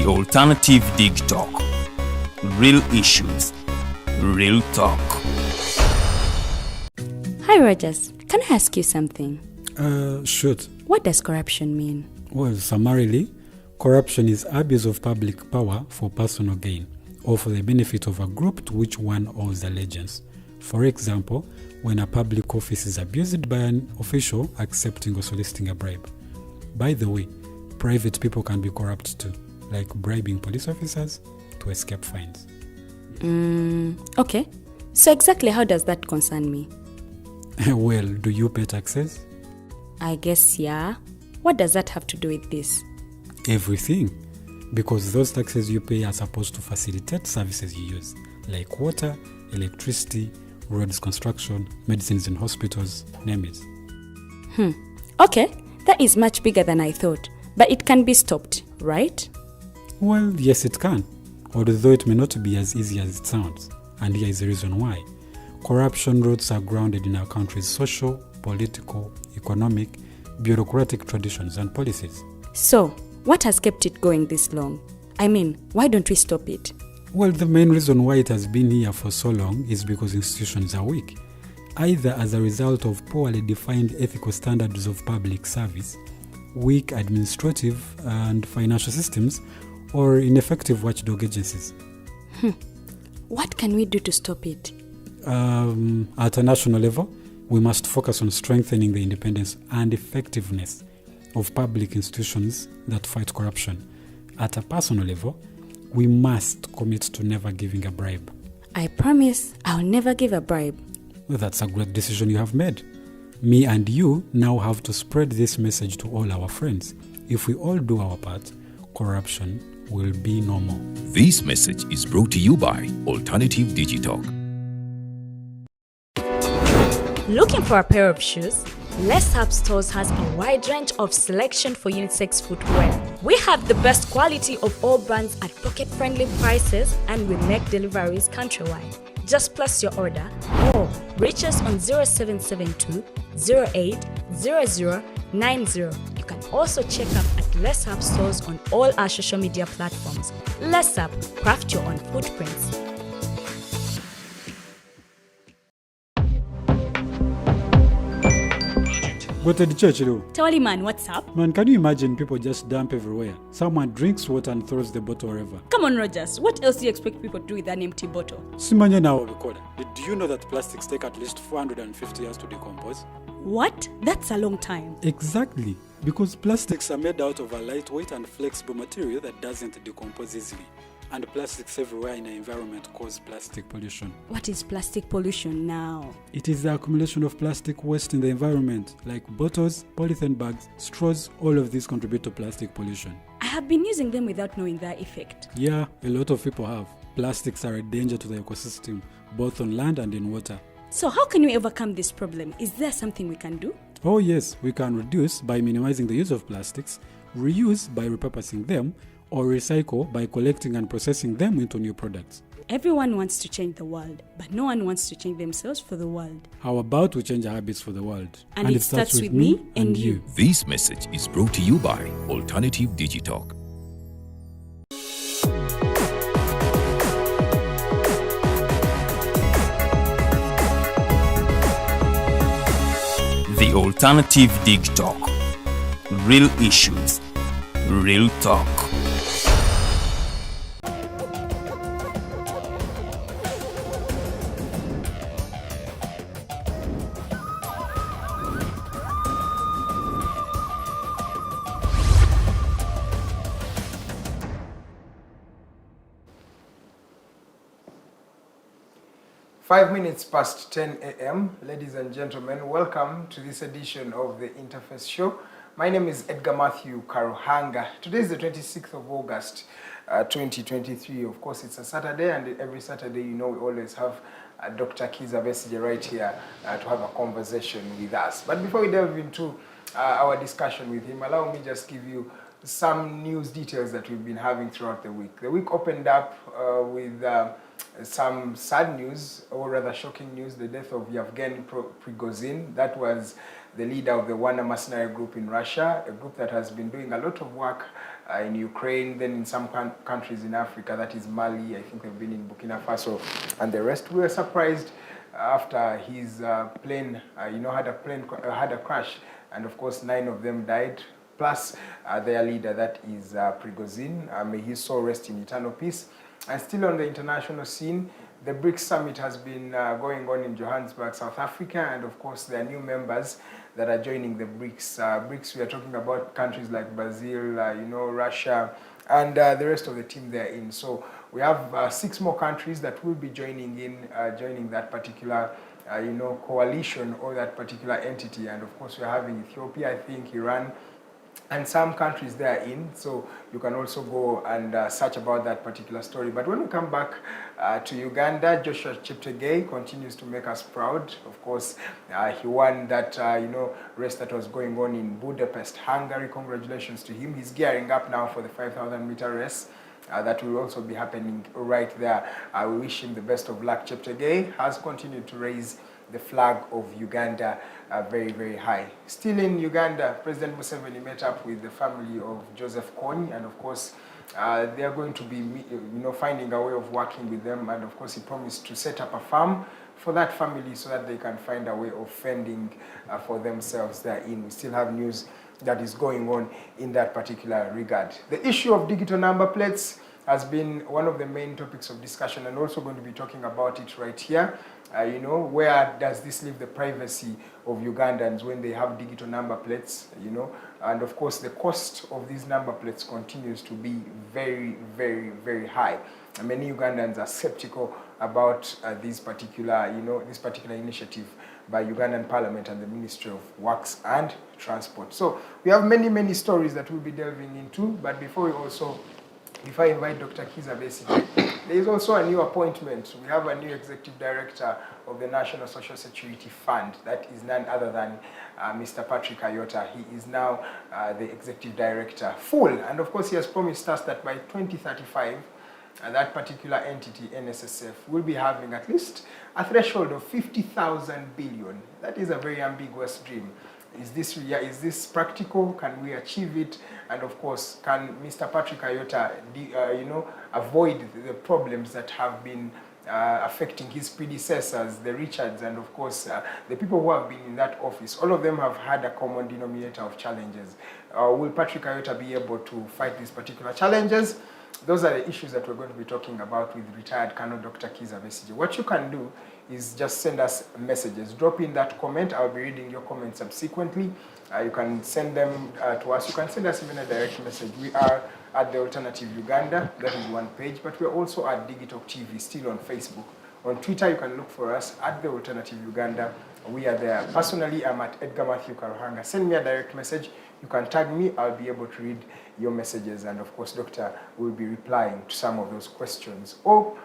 The Alternative Digitalk. Real issues, real talk. Hi Rogers, can I ask you something? Shoot. What does corruption mean? Well, summarily, corruption is abuse of public power for personal gain or for the benefit of a group to which one owes allegiance. For example, when a public office is abused by an official accepting or soliciting a bribe. By the way, private people can be corrupt too, like bribing police officers to escape fines. Okay. So exactly how does that concern me? Well, do you pay taxes? I guess, yeah. What does that have to do with this? Everything. Because those taxes you pay are supposed to facilitate services you use, like water, electricity, roads construction, medicines in hospitals, name it. Okay, that is much bigger than I thought. But it can be stopped, right? Well, yes it can, although it may not be as easy as it sounds. And here is the reason why. Corruption roots are grounded in our country's social, political, economic, bureaucratic traditions and policies. So, what has kept it going this long? I mean, why don't we stop it? Well, the main reason why it has been here for so long is because institutions are weak, either as a result of poorly defined ethical standards of public service, weak administrative and financial systems, or ineffective watchdog agencies. What can we do to stop it? At a national level, we must focus on strengthening the independence and effectiveness of public institutions that fight corruption. At a personal level, we must commit to never giving a bribe. I promise I'll never give a bribe. Well, that's a great decision you have made. Me and you now have to spread this message to all our friends. If we all do our part, corruption will be no more. This message is brought to you by Alternative Digitalk. Looking for a pair of shoes? Les Up Stores has a wide range of selection for unisex footwear. We have the best quality of all brands at pocket-friendly prices, and we make deliveries countrywide. Just place your order or reach us on 0772 080090. You can also check up at Les Up Stores on all our social media platforms. Les Up, craft your own footprints. Go to the church, though. Tawali man, what's up? Man, can you imagine people just dump everywhere? Someone drinks water and throws the bottle wherever. Come on, Rogers. What else do you expect people to do with an empty bottle? Simanya now, Bikoda. Did you know that plastics take at least 450 years to decompose? What? That's a long time. Exactly. Because plastics are made out of a lightweight and flexible material that doesn't decompose easily. And plastics everywhere in the environment cause plastic pollution. What is plastic pollution now? It is the accumulation of plastic waste in the environment, like bottles, polythene bags, straws. All of these contribute to plastic pollution. I have been using them without knowing their effect. Yeah, a lot of people have. Plastics are a danger to the ecosystem, both on land and in water. So how can we overcome this problem? Is there something we can do? Oh yes, we can reduce by minimizing the use of plastics, reuse by repurposing them, or recycle by collecting and processing them into new products. Everyone wants to change the world, but no one wants to change themselves for the world. How about we change our habits for the world? And it starts with me and you. This message is brought to you by Alternative Digitalk. The Alternative Digitalk. Real issues, real talk. Five minutes past 10 a.m. Ladies and gentlemen, welcome to this edition of the Interface Show. My name is Edgar Matthew Karuhanga. Today is the 26th of August, 2023. Of course, it's a Saturday, and every Saturday, you know, we always have Dr. Kizza Besigye right here to have a conversation with us. But before we delve into our discussion with him, allow me just give you some news details that we've been having throughout the week. The week opened up with some sad news, or rather shocking news, the death of Yevgeny Prigozhin. That was the leader of the Wagner mercenary group in Russia, a group that has been doing a lot of work in Ukraine, then in some countries in Africa, that is Mali, I think they've been in Burkina Faso and the rest. We were surprised after his plane, had a crash, and of course 9 of them died, plus their leader, that is Prigozhin. May his soul rest in eternal peace. And still on the international scene, the BRICS summit has been going on in Johannesburg, South Africa, and of course there are new members that are joining the BRICS. BRICS, we are talking about countries like Brazil, Russia, and the rest of the team they're in. So we have 6 more countries that will be joining that particular coalition or that particular entity. And of course we're having Ethiopia, I think, Iran, and some countries they are in, so you can also go and search about that particular story. But when we come back to Uganda, Joshua Cheptegei continues to make us proud. Of course, he won that race that was going on in Budapest, Hungary. Congratulations to him. He's gearing up now for the 5,000-meter race. That will also be happening right there. We wish him the best of luck. Cheptegei has continued to raise the flag of Uganda very, very high. Still in Uganda, President Museveni met up with the family of Joseph Kony, and of course they are going to be finding a way of working with them, and of course he promised to set up a farm for that family so that they can find a way of fending for themselves therein. We still have news that is going on in that particular regard. The issue of digital number plates has been one of the main topics of discussion, and also going to be talking about it right here. Where does this leave the privacy of Ugandans when they have digital number plates, and of course the cost of these number plates continues to be very, very, very high. And many Ugandans are skeptical about this particular initiative by Ugandan Parliament and the Ministry of Works and Transport. So we have many, many stories that we'll be delving into, but before I invite Dr. Kizza Besigye, there is also a new appointment. We have a new executive director of the National Social Security Fund. That is none other than Mr. Patrick Ayota. He is now the executive director full. And of course, he has promised us that by 2035, that particular entity, NSSF, will be having at least a threshold of 50,000 billion. That is a very ambiguous dream. Is this practical? Can we achieve it? And of course, can Mr. Patrick Ayota, avoid the problems that have been affecting his predecessors, the Richards, and of course, the people who have been in that office? All of them have had a common denominator of challenges. Will Patrick Ayota be able to fight these particular challenges? Those are the issues that we're going to be talking about with retired Colonel Dr. Kizza Besigye. What you can do is just send us messages. Drop in that comment. I'll be reading your comments subsequently. You can send them to us. You can send us even a direct message. We are at The Alternative Uganda. That is one page. But we're also at Digitalk TV, still on Facebook. On Twitter, you can look for us at The Alternative Uganda. We are there. Personally, I'm at Edgar Matthew Karuhanga. Send me a direct message. You can tag me. I'll be able to read your messages. And of course, Doctor will be replying to some of those questions or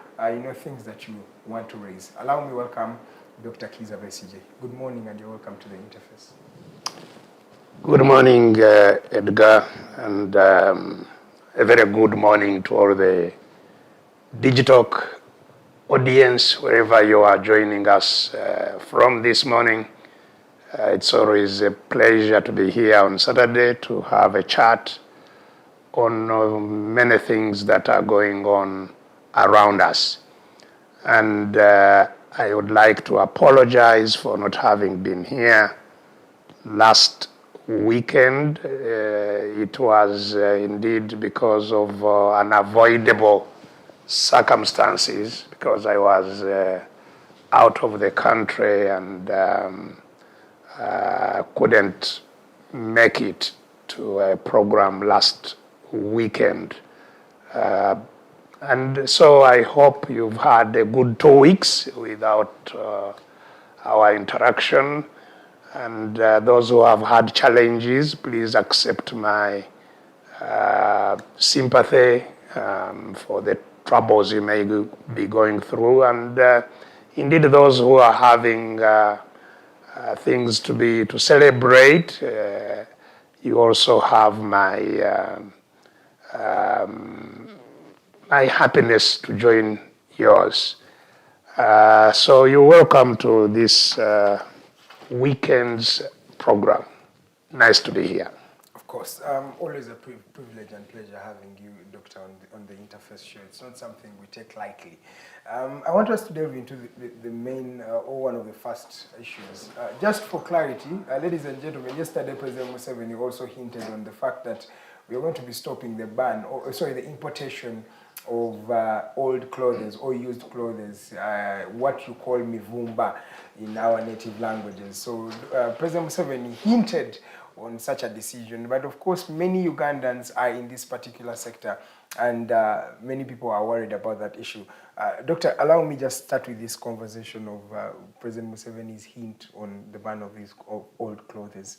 things that you want to raise. Allow me welcome Dr. Kizza Besigye. Good morning, and you're welcome to the interface. Good morning, Edgar, and a very good morning to all the Digitalk audience, wherever you are joining us from this morning. It's always a pleasure to be here on Saturday to have a chat on many things that are going on around us. And I would like to apologize for not having been here last weekend. It was indeed because of unavoidable circumstances, because I was out of the country and couldn't make it to a program last weekend. And so I hope you've had a good 2 weeks without our interaction. And those who have had challenges, please accept my sympathy for the troubles you may be going through. And indeed, those who are having things to celebrate, you also have my my happiness to join yours. So you're welcome to this weekend's program. Nice to be here. course. Always a privilege and pleasure having you, Doctor, on the Interface show. It's not something we take lightly. I want us to delve into the main, or one of the first issues. Just for clarity, ladies and gentlemen, yesterday President Museveni also hinted on the fact that we are going to be stopping the ban, the importation of old clothes or used clothes, what you call mivumba in our native languages. So President Museveni hinted on such a decision, but of course many Ugandans are in this particular sector, and many people are worried about that issue. Doctor, allow me just start with this conversation of President Museveni's hint on the ban of these old clothes.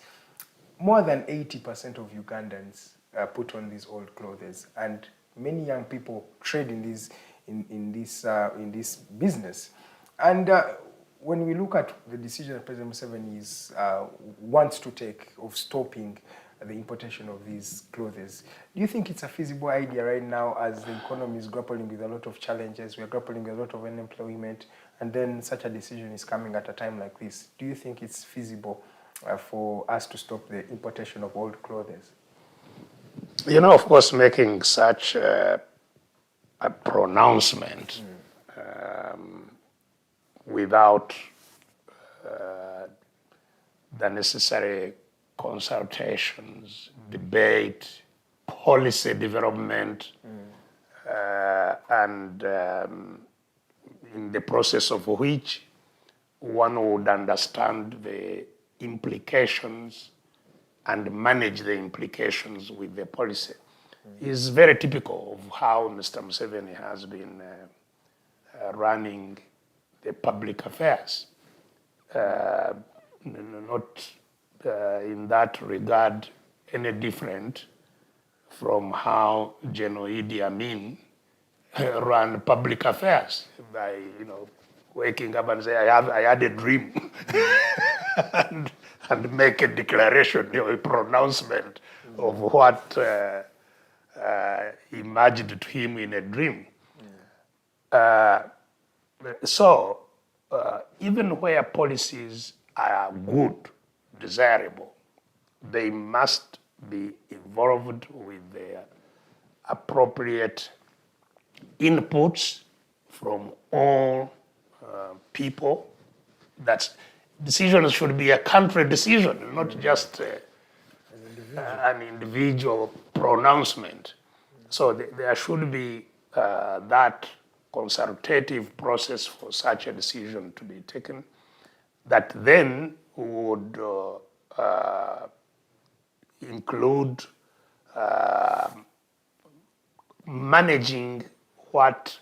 More than 80% of Ugandans put on these old clothes, and many young people trade in this business. And when we look at the decision that President Museveni wants to take of stopping the importation of these clothes, do you think it's a feasible idea right now, as the economy is grappling with a lot of challenges, we are grappling with a lot of unemployment, and then such a decision is coming at a time like this? Do you think it's feasible for us to stop the importation of old clothes? You know, of course, making such a pronouncement without the necessary consultations, debate, policy development, and in the process of which one would understand the implications and manage the implications with the policy, is very typical of how Mr. Museveni has been running the public affairs. Not in that regard any different from how General Idi Amin ran public affairs by, waking up and say, I had a dream, and make a declaration, a pronouncement of what emerged to him in a dream. So even where policies are good, desirable, they must be involved with their appropriate inputs from all people. That decisions should be a country decision, not just an individual pronouncement. So there should be that consultative process for such a decision to be taken, that then would include managing what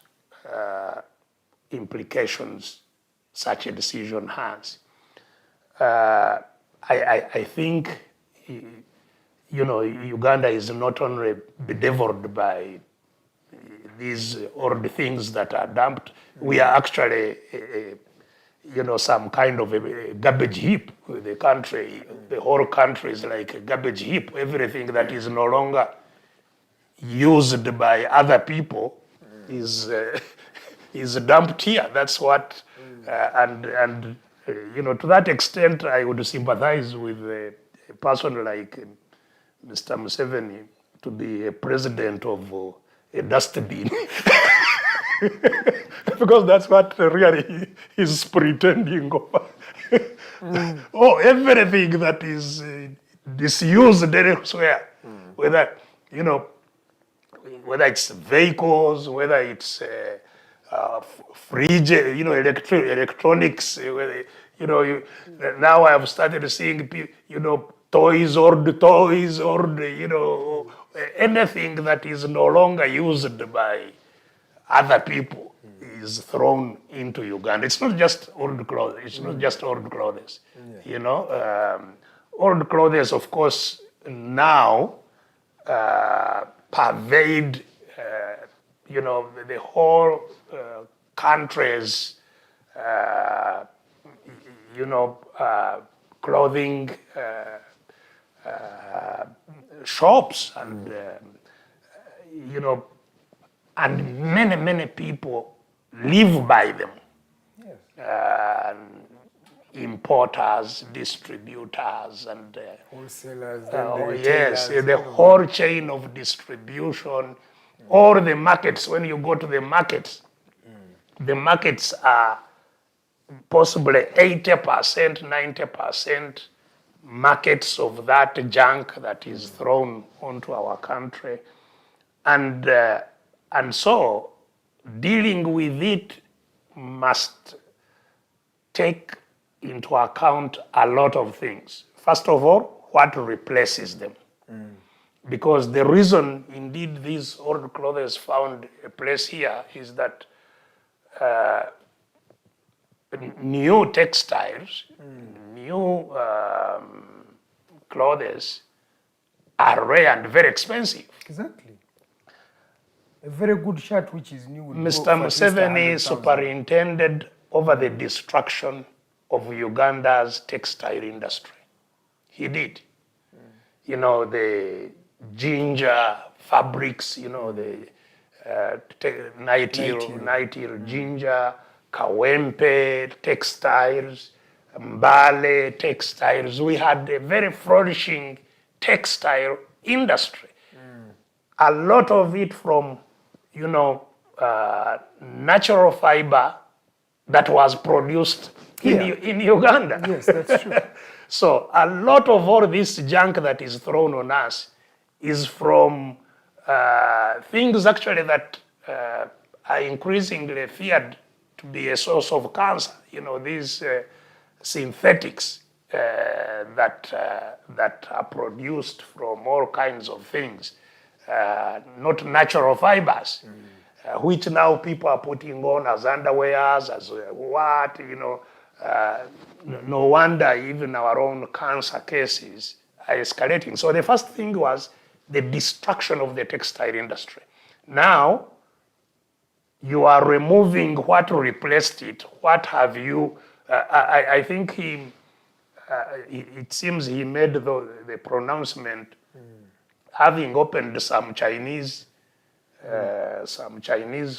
implications such a decision has. I think, Uganda is not only bedeviled by all the things that are dumped. We are actually, some kind of a garbage heap. The country, the whole country is like a garbage heap. Everything that is no longer used by other people is dumped here. That's what, to that extent, I would sympathize with a person like Mr. Museveni to be a president of a dustbin. Because that's what really he's pretending of. Everything that is disused elsewhere, whether it's vehicles, whether it's fridge, electronics, whether, now I have started seeing toys, anything that is no longer used by other people is thrown into Uganda. It's not just old clothes. Old clothes, of course, now pervade, the whole country's, clothing shops, and and many people live by them. Yes. importers, distributors, and Wholesalers, then the yes, retailers, the all of whole chain of distribution, or the markets. When you go to the markets are possibly 80%, 90% markets of that junk that is thrown onto our country. And so dealing with it must take into account a lot of things. First of all, what replaces them? Because the reason, indeed, these old clothes found a place here is that new textiles, new clothes are rare and very expensive. Exactly. A very good shirt which is new. Mr. Museveni superintended over the destruction of Uganda's textile industry. He did. You know, the ginger fabrics, you know, the Nightil ginger, Kawempe textiles, Mbale textiles. We had a very flourishing textile industry. A lot of it from, you know, natural fiber that was produced in Uganda. Yes, that's true. So a lot of all this junk that is thrown on us is from things actually that are increasingly feared to be a source of cancer. You know, these synthetics that are produced from all kinds of things, not natural fibers, which now people are putting on as underwears, as what, you know. No wonder even our own cancer cases are escalating. So the first thing was the destruction of the textile industry. Now, you are removing what replaced it. What have you, I think it seems he made the pronouncement having opened some Chinese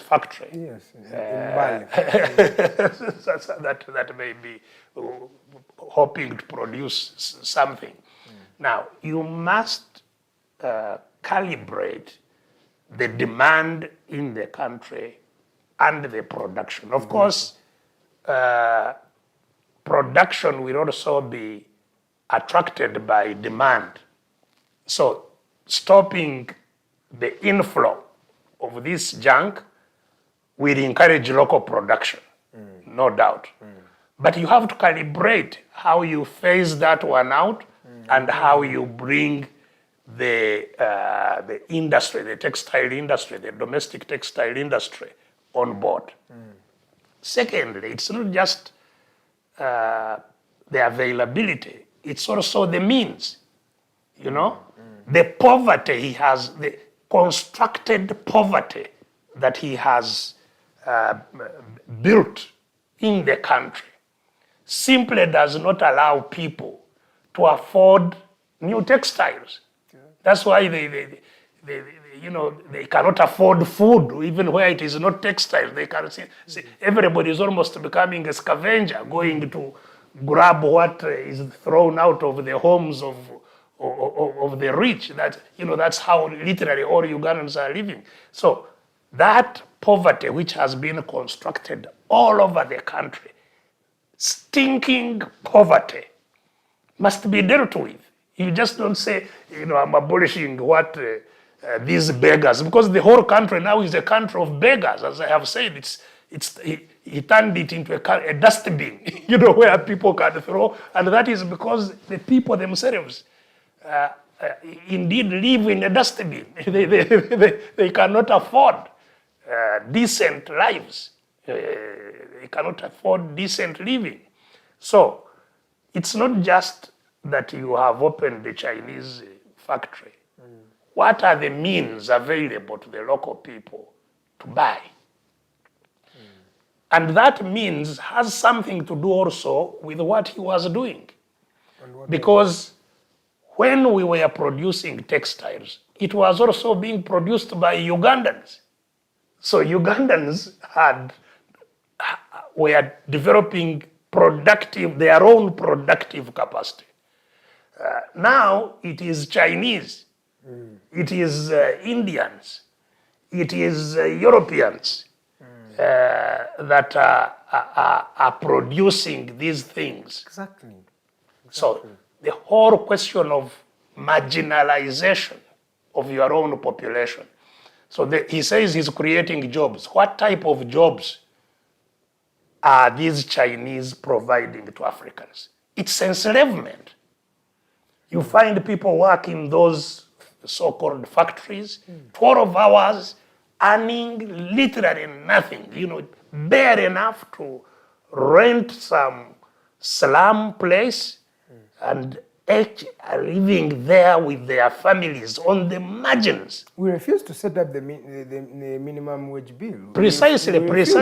factory. Yes, in Bali. that may be hoping to produce something. Now, you must calibrate the demand in the country and the production. Of course, production will also be attracted by demand. So stopping the inflow of this junk will encourage local production, no doubt. But you have to calibrate how you phase that one out and how you bring the industry, the textile industry, the domestic textile industry on board. Secondly, it's not just the availability, it's also the means, you know? The poverty he has, the constructed poverty that he has built in the country simply does not allow people to afford new textiles. That's why they cannot afford food, even where it is not textile. They can see everybody is almost becoming a scavenger, going to grab what is thrown out of the homes of the rich. That's how literally all Ugandans are living. So that poverty which has been constructed all over the country, stinking poverty, must be dealt with. You just don't say, I'm abolishing what these beggars, because the whole country now is a country of beggars. As I have said, he turned it into a dustbin, where people can throw, and that is because the people themselves indeed live in a dustbin. They cannot afford decent lives. They cannot afford decent living. So it's not just that you have opened the Chinese factory. What are the means available to the local people to buy? And that means has something to do also with what he was doing. Because when we were producing textiles, it was also being produced by Ugandans. So Ugandans were developing their own productive capacity. Now it is Chinese, it is Indians, it is Europeans that are producing these things. Exactly. So the whole question of marginalization of your own population. So he says he's creating jobs. What type of jobs are these Chinese providing to Africans? It's enslavement. You find people working those so-called factories, 12 hours, earning literally nothing, bare enough to rent some slum place and living there with their families on the margins. We refuse to set up the minimum wage bill. Precisely. Because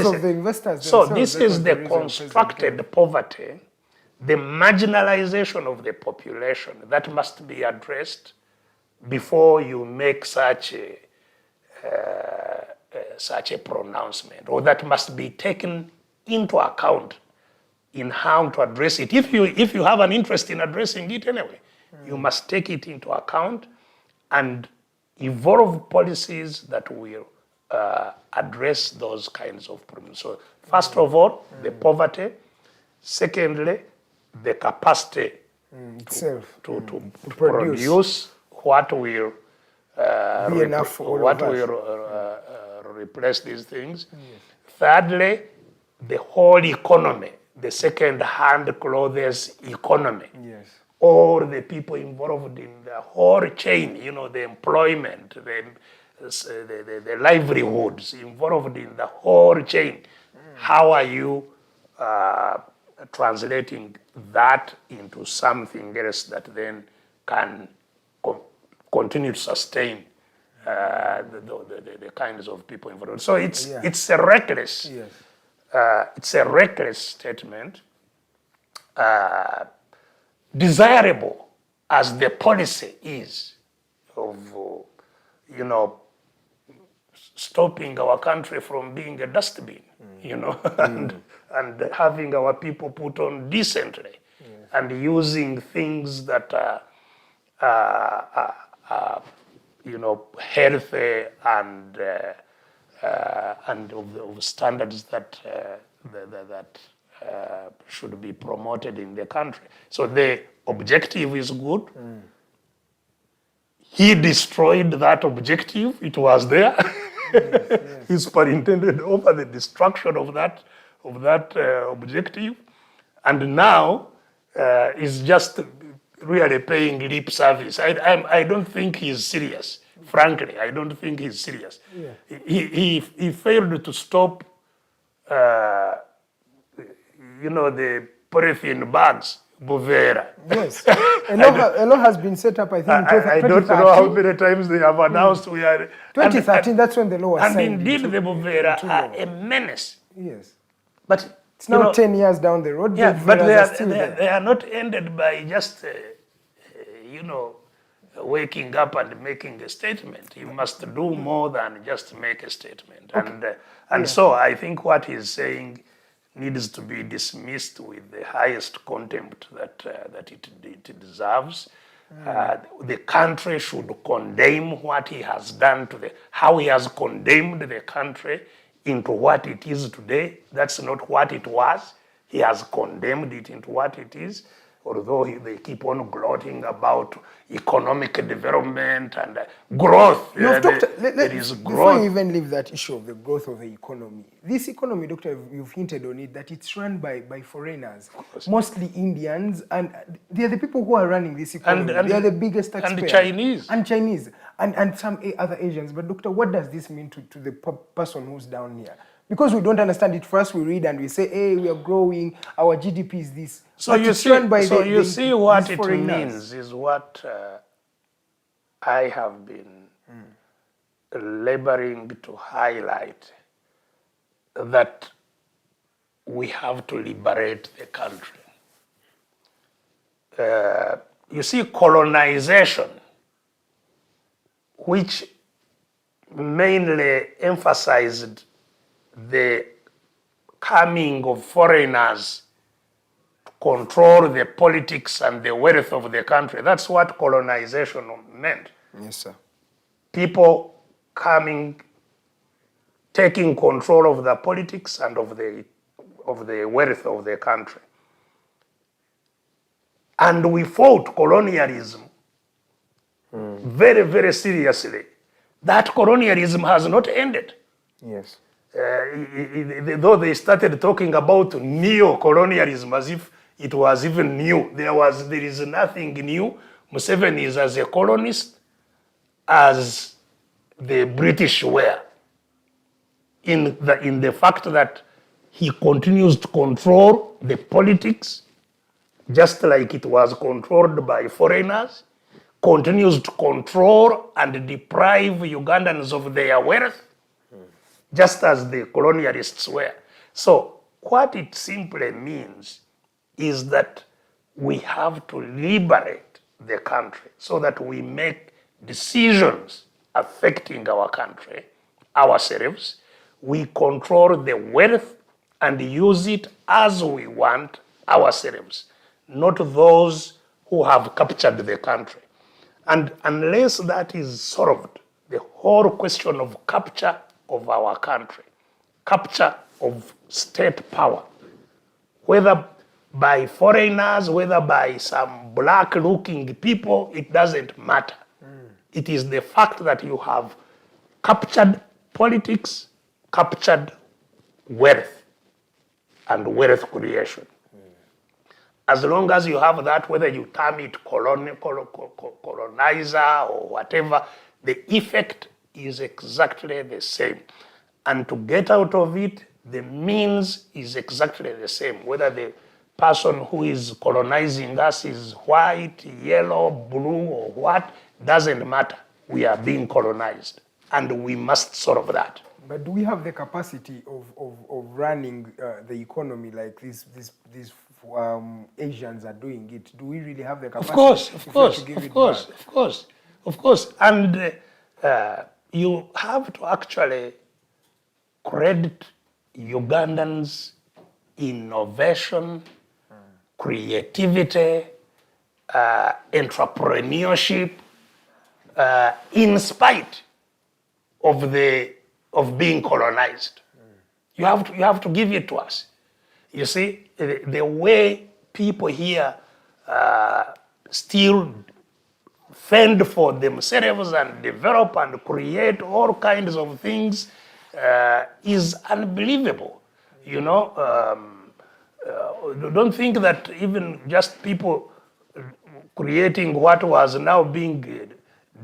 of the investors So themselves. this is the constructed poverty, the marginalization of the population that must be addressed before you make such a pronouncement, or that must be taken into account in how to address it. If you have an interest in addressing it anyway, you must take it into account and evolve policies that will address those kinds of problems. So first of all, the poverty. Secondly, the capacity itself to produce what will be enough for all of us. Replace these things. Yes. Thirdly, the whole economy, the second-hand clothes economy. Yes. All the people involved in the whole chain, the employment, the livelihoods involved in the whole chain. How are you translating that into something else that then can continue to sustain the kinds of people involved? So it's a reckless, it's a reckless statement, desirable as the policy is of, stopping our country from being a dustbin, and having our people put on decently, and using things that are healthy and of standards that should be promoted in the country. So the objective is good. He destroyed that objective. It was there. Yes. He superintended over the destruction of that objective, and now is just really paying lip service. I don't think he's serious. Frankly, I don't think he's serious. Yeah. He failed to stop, the polythene bags, Bovera. Yes, a law has been set up, I think, in 2013. I don't know how many times they have announced we are... 2013, that's when the law was signed. And indeed, the Bovera are a menace. Yes. But it's now 10 years down the road. Yeah, but they are not ended by just, waking up and making a statement. You must do more than just make a statement. Okay. So I think what he's saying needs to be dismissed with the highest contempt that it deserves. The country should condemn what he has done how he has condemned the country into what it is today. That's not what it was. He has condemned it into what it is, although they keep on gloating about economic development and growth. Before you even leave that issue of the growth of the economy, this economy, Doctor, you've hinted on it, that it's run by foreigners, mostly Indians, and they're the people who are running this economy. They're the biggest taxpayers. And Chinese. And some other Asians. But Doctor, what does this mean to the person who's down here? Because we don't understand it. First we read and we say, hey, we are growing, our GDP is this. So you see what it means is what I have been laboring to highlight, that we have to liberate the country. You see, colonization, which mainly emphasized the coming of foreigners to control the politics and the wealth of the country. That's what colonization meant. Yes, sir. People coming, taking control of the politics and of the wealth of the country. And we fought colonialism very, very seriously. That colonialism has not ended. Yes. Though they started talking about neo-colonialism as if it was even new. There is nothing new. Museveni is as a colonist as the British were, in the fact that he continues to control the politics just like it was controlled by foreigners, continues to control and deprive Ugandans of their wealth, just as the colonialists were. So what it simply means is that we have to liberate the country so that we make decisions affecting our country, ourselves. We control the wealth and use it as we want ourselves, not those who have captured the country. And unless that is solved, the whole question of capture of our country, capture of state power, whether by foreigners, whether by some black-looking people, it doesn't matter. It is the fact that you have captured politics, captured wealth, and wealth creation. As long as you have that, whether you term it colonizer or whatever, the effect is exactly the same. And to get out of it, the means is exactly the same. Whether the person who is colonizing us is white, yellow, blue, or what, doesn't matter. We are being colonized, and we must solve that. But do we have the capacity of running the economy like these Asians are doing it? Do we really have the capacity? Of course. And you have to actually credit Ugandans' innovation, creativity, entrepreneurship, in spite of being colonized. You have to give it to us. You see, the way people here still fend for themselves and develop and create all kinds of things is unbelievable. You know, don't think that even just people creating what was now being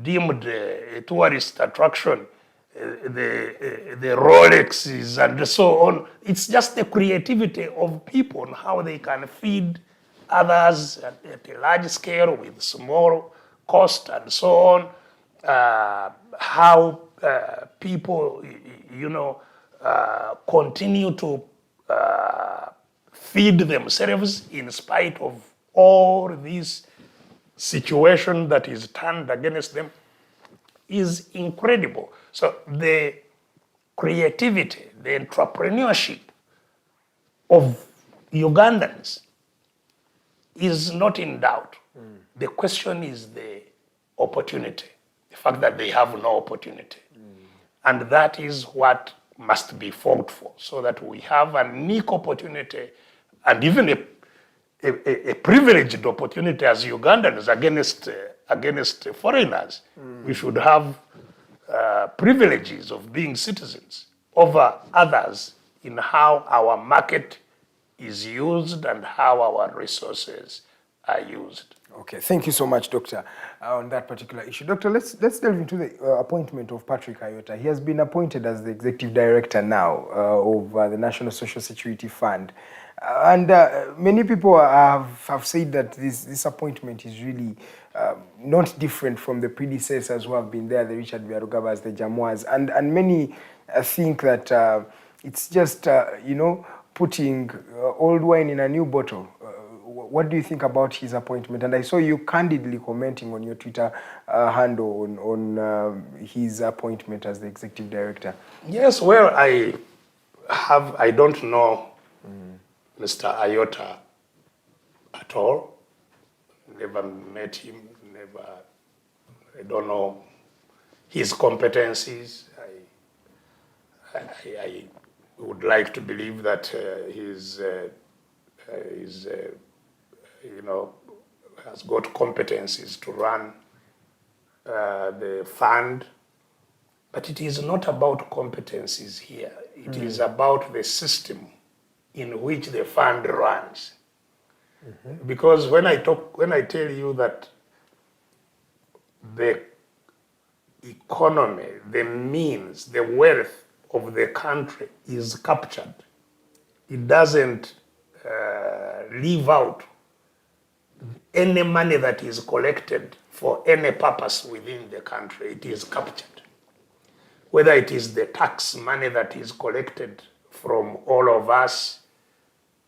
deemed a tourist attraction, the Rolexes and so on. It's just the creativity of people and how they can feed others at a large scale with small cost and so on. How people, continue to feed themselves in spite of all this situation that is turned against them is incredible. So the creativity, the entrepreneurship of Ugandans is not in doubt. The question is the opportunity, the fact that they have no opportunity. And that is what must be fought for, so that we have a unique opportunity and even a privileged opportunity as Ugandans against foreigners. We should have privileges of being citizens over others in how our market is used and how our resources are used. Okay, thank you so much, Doctor, on that particular issue. Doctor, let's delve into the appointment of Patrick Ayota. He has been appointed as the Executive Director now of the National Social Security Fund. And many people have said that this appointment is really not different from the predecessors who have been there, the Richard Byarugabas, the Jamwas. And many think that it's just, putting old wine in a new bottle. What do you think about his appointment? And I saw you candidly commenting on your Twitter handle on his appointment as the Executive Director. Yes, well, I I don't know Mr. Ayota at all. Never met him, I don't know his competencies. I would like to believe that he's has got competencies to run the fund. But it is not about competencies here. It is about the system in which the fund runs. Because when I tell you that the economy, the means, the wealth of the country is captured, it doesn't leave out any money that is collected for any purpose within the country. It is captured. Whether it is the tax money that is collected from all of us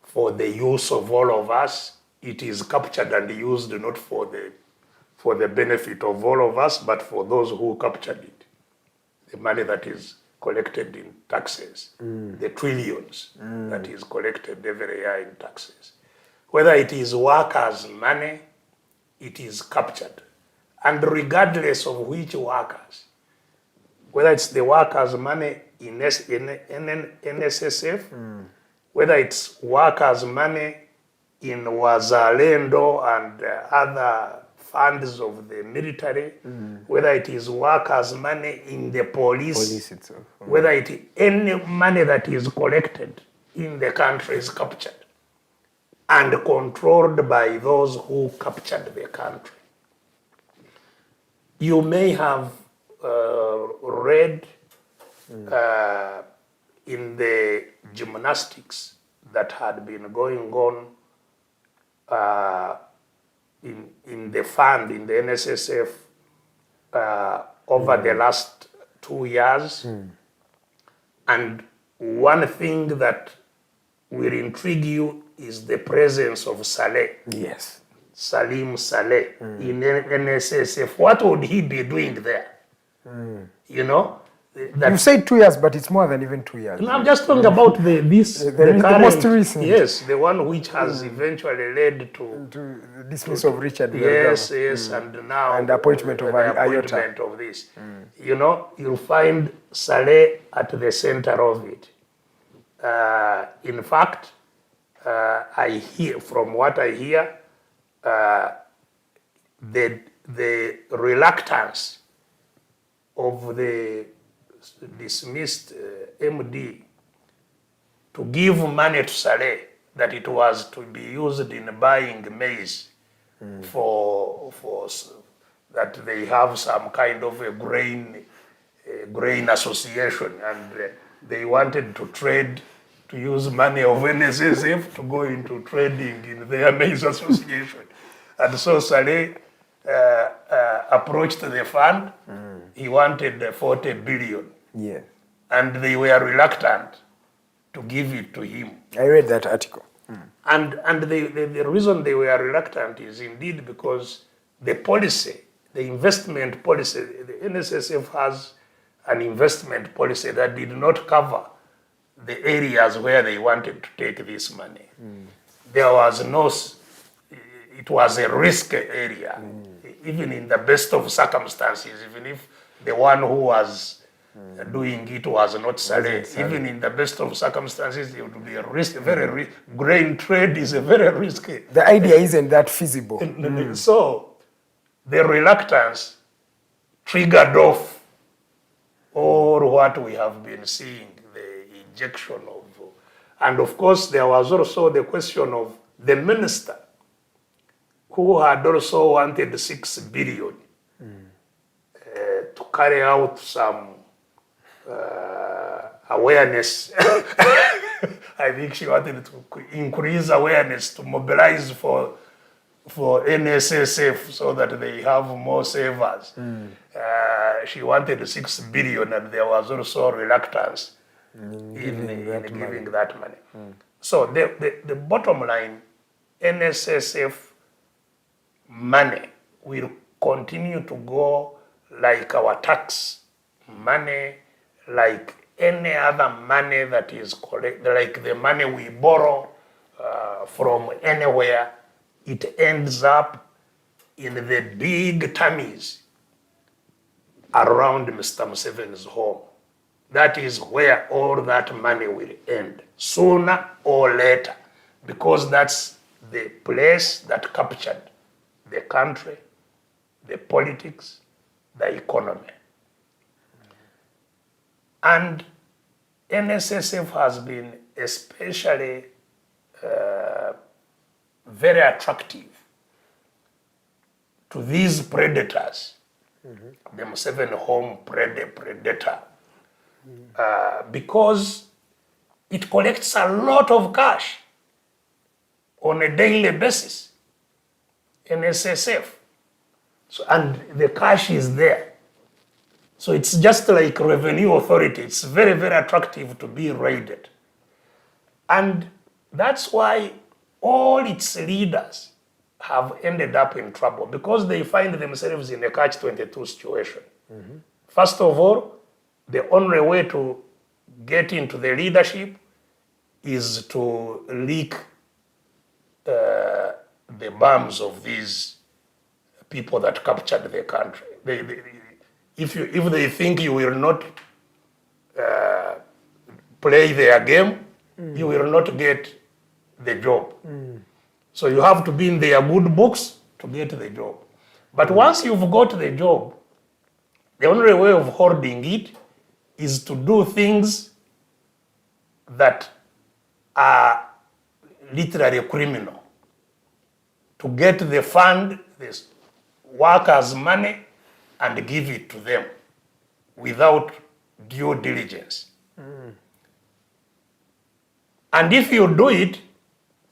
for the use of all of us, it is captured and used not for the benefit of all of us, but for those who captured it. The money that is collected in taxes, the trillions that is collected every year in taxes. Whether it is workers' money, it is captured. And regardless of which workers, whether it's the workers' money in NSSF, whether it's workers' money in Wazalendo and other funds of the military, whether it is workers' money in the police itself. Whether it is any money that is collected in the country is captured and controlled by those who captured the country. You may have read in the gymnastics that had been going on in the fund, in the NSSF, over the last 2 years. And one thing that will intrigue you is the presence of Saleh. Yes. Salim Saleh in NSSF. What would he be doing there? You know? You said 2 years, but it's more than even 2 years. No, I'm just talking about the current, most recent. Yes, the one which has eventually led to The dismissal of Richard. yes, and now and appointment of the appointment of this. You know, you'll find Saleh at the center of it. In fact, I hear from what I hear, the reluctance of the dismissed MD to give money to Saleh, that it was to be used in buying maize for that they have some kind of a grain association, and they wanted to trade, to use money of NSSF to go into trading in their maize association. And so Saleh approached the fund. He wanted 40 billion. Yeah. And they were reluctant to give it to him. I read that article. And the reason they were reluctant is indeed because the policy, the investment policy, the NSSF has an investment policy that did not cover the areas where they wanted to take this money. There was no, it was a risk area. Even in the best of circumstances, even if the one who was doing it was not Saleh, even in the best of circumstances, it would be a risk, grain trade is a very risky. The idea isn't that feasible. So the reluctance triggered off all what we have been seeing, the injection of, and of course there was also the question of the minister who had also wanted 6 billion to carry out some awareness. I think she wanted to increase awareness, to mobilize for NSSF so that they have more savers. She wanted 6 billion, and there was also reluctance in giving that money. So the bottom line, NSSF money will continue to go like our tax money, like any other money that is collected, like the money we borrow from anywhere, it ends up in the big tummies around Mr. Museveni's home. That is where all that money will end, sooner or later, because that's the place that captured the country, the politics, the economy. And NSSF has been especially very attractive to these predators, the Museveni home predator, because it collects a lot of cash on a daily basis, NSSF. So, and the cash is there. So it's just like revenue authority. It's very, very attractive to be raided. And that's why all its leaders have ended up in trouble, because they find themselves in a catch-22 situation. First of all, the only way to get into the leadership is to leak the bombs of these people that captured the country. If they think you will not play their game, you will not get the job. So you have to be in their good books to get the job. But once you've got the job, the only way of holding it is to do things that are literally criminal. To get the fund, the workers' money, and give it to them without due diligence. And if you do it,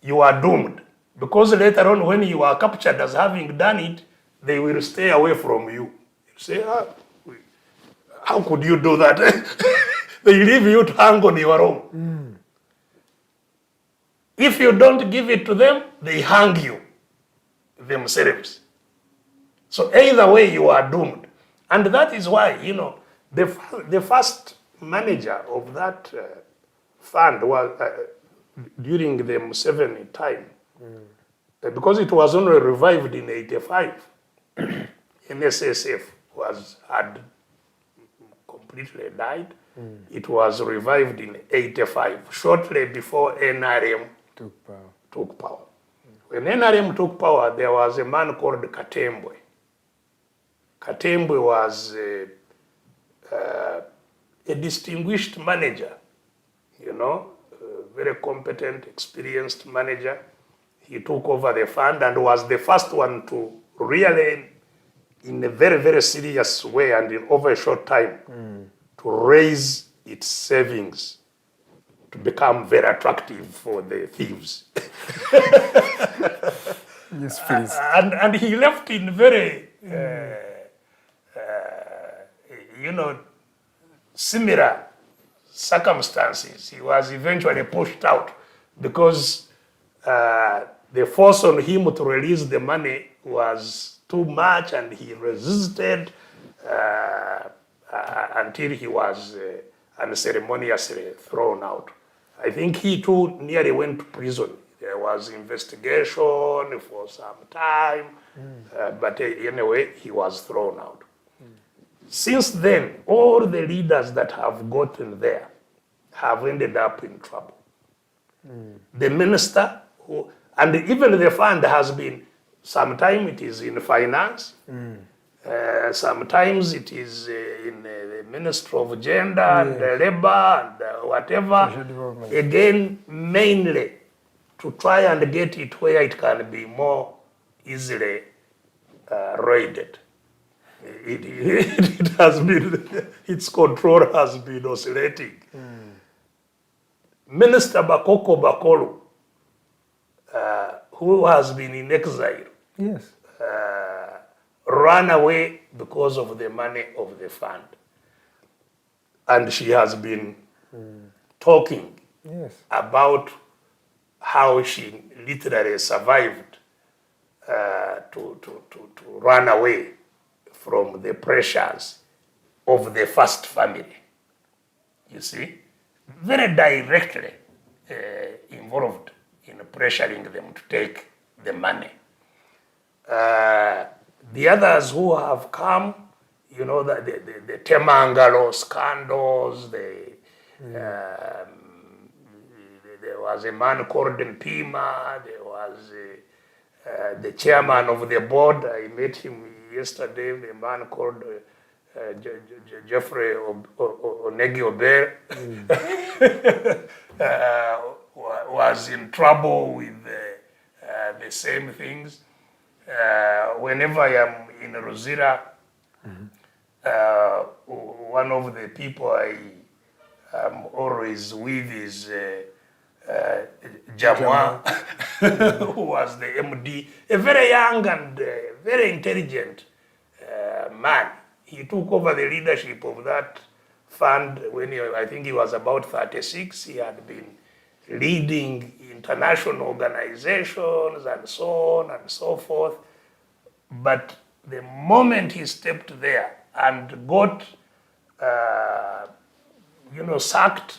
you are doomed, because later on when you are captured as having done it, they will stay away from you. You say, how could you do that? They leave you to hang on your own. If you don't give it to them, they hang you themselves. So either way, you are doomed. And that is why, the first manager of that fund was during the Museveni time, because it was only revived in 85. NSSF had completely died. It was revived in 85, shortly before NRM took power. When NRM took power, there was a man called Katembwe. Katembwe was a distinguished manager, very competent, experienced manager. He took over the fund and was the first one to really, in a very, very serious way and in over a short time, to raise its savings to become very attractive for the thieves. Yes, please. And he left in very, similar circumstances. He was eventually pushed out because the force on him to release the money was too much, and he resisted until he was unceremoniously thrown out. I think he too nearly went to prison. There was investigation for some time, but anyway, he was thrown out. Since then, all the leaders that have gotten there have ended up in trouble. The minister, and even the fund has been, sometimes it is in finance, sometimes it is in the Ministry of Gender and Labor and whatever. Again, mainly to try and get it where it can be more easily raided. It has been, its control has been oscillating. Minister Bakoko Bakolo, who has been in exile, Yes. ran away because of the money of the fund. And she has been talking about how she literally survived to run away from the pressures of the first family. you see, very directly involved in pressuring them to take the money. The others who have come, you know, the Temangalo scandals, there was a man called Mpima, there was the chairman of the board, I met him yesterday, a man called Jeffrey Onegi Ober, was in trouble with the same things. Whenever I am in Rosira, one of the people I am always with is Jamwa, who was the MD, a very young and very intelligent man. He took over the leadership of that fund when I think he was about 36. He had been leading international organizations and so on and so forth. But the moment he stepped there and got, sucked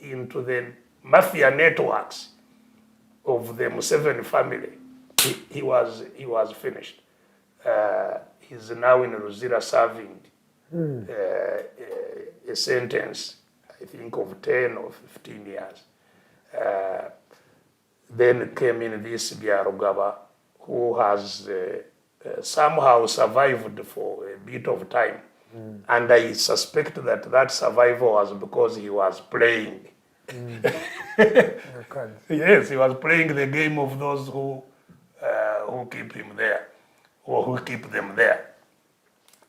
into the mafia networks of the Museveni family, he was finished. He's now in Ruzira serving a sentence, I think, of 10 or 15 years. Then came in this Byarugaba, who has somehow survived for a bit of time. And I suspect that survival was because he was playing. Yes, he was playing the game of those who keep him there, or who keep them there.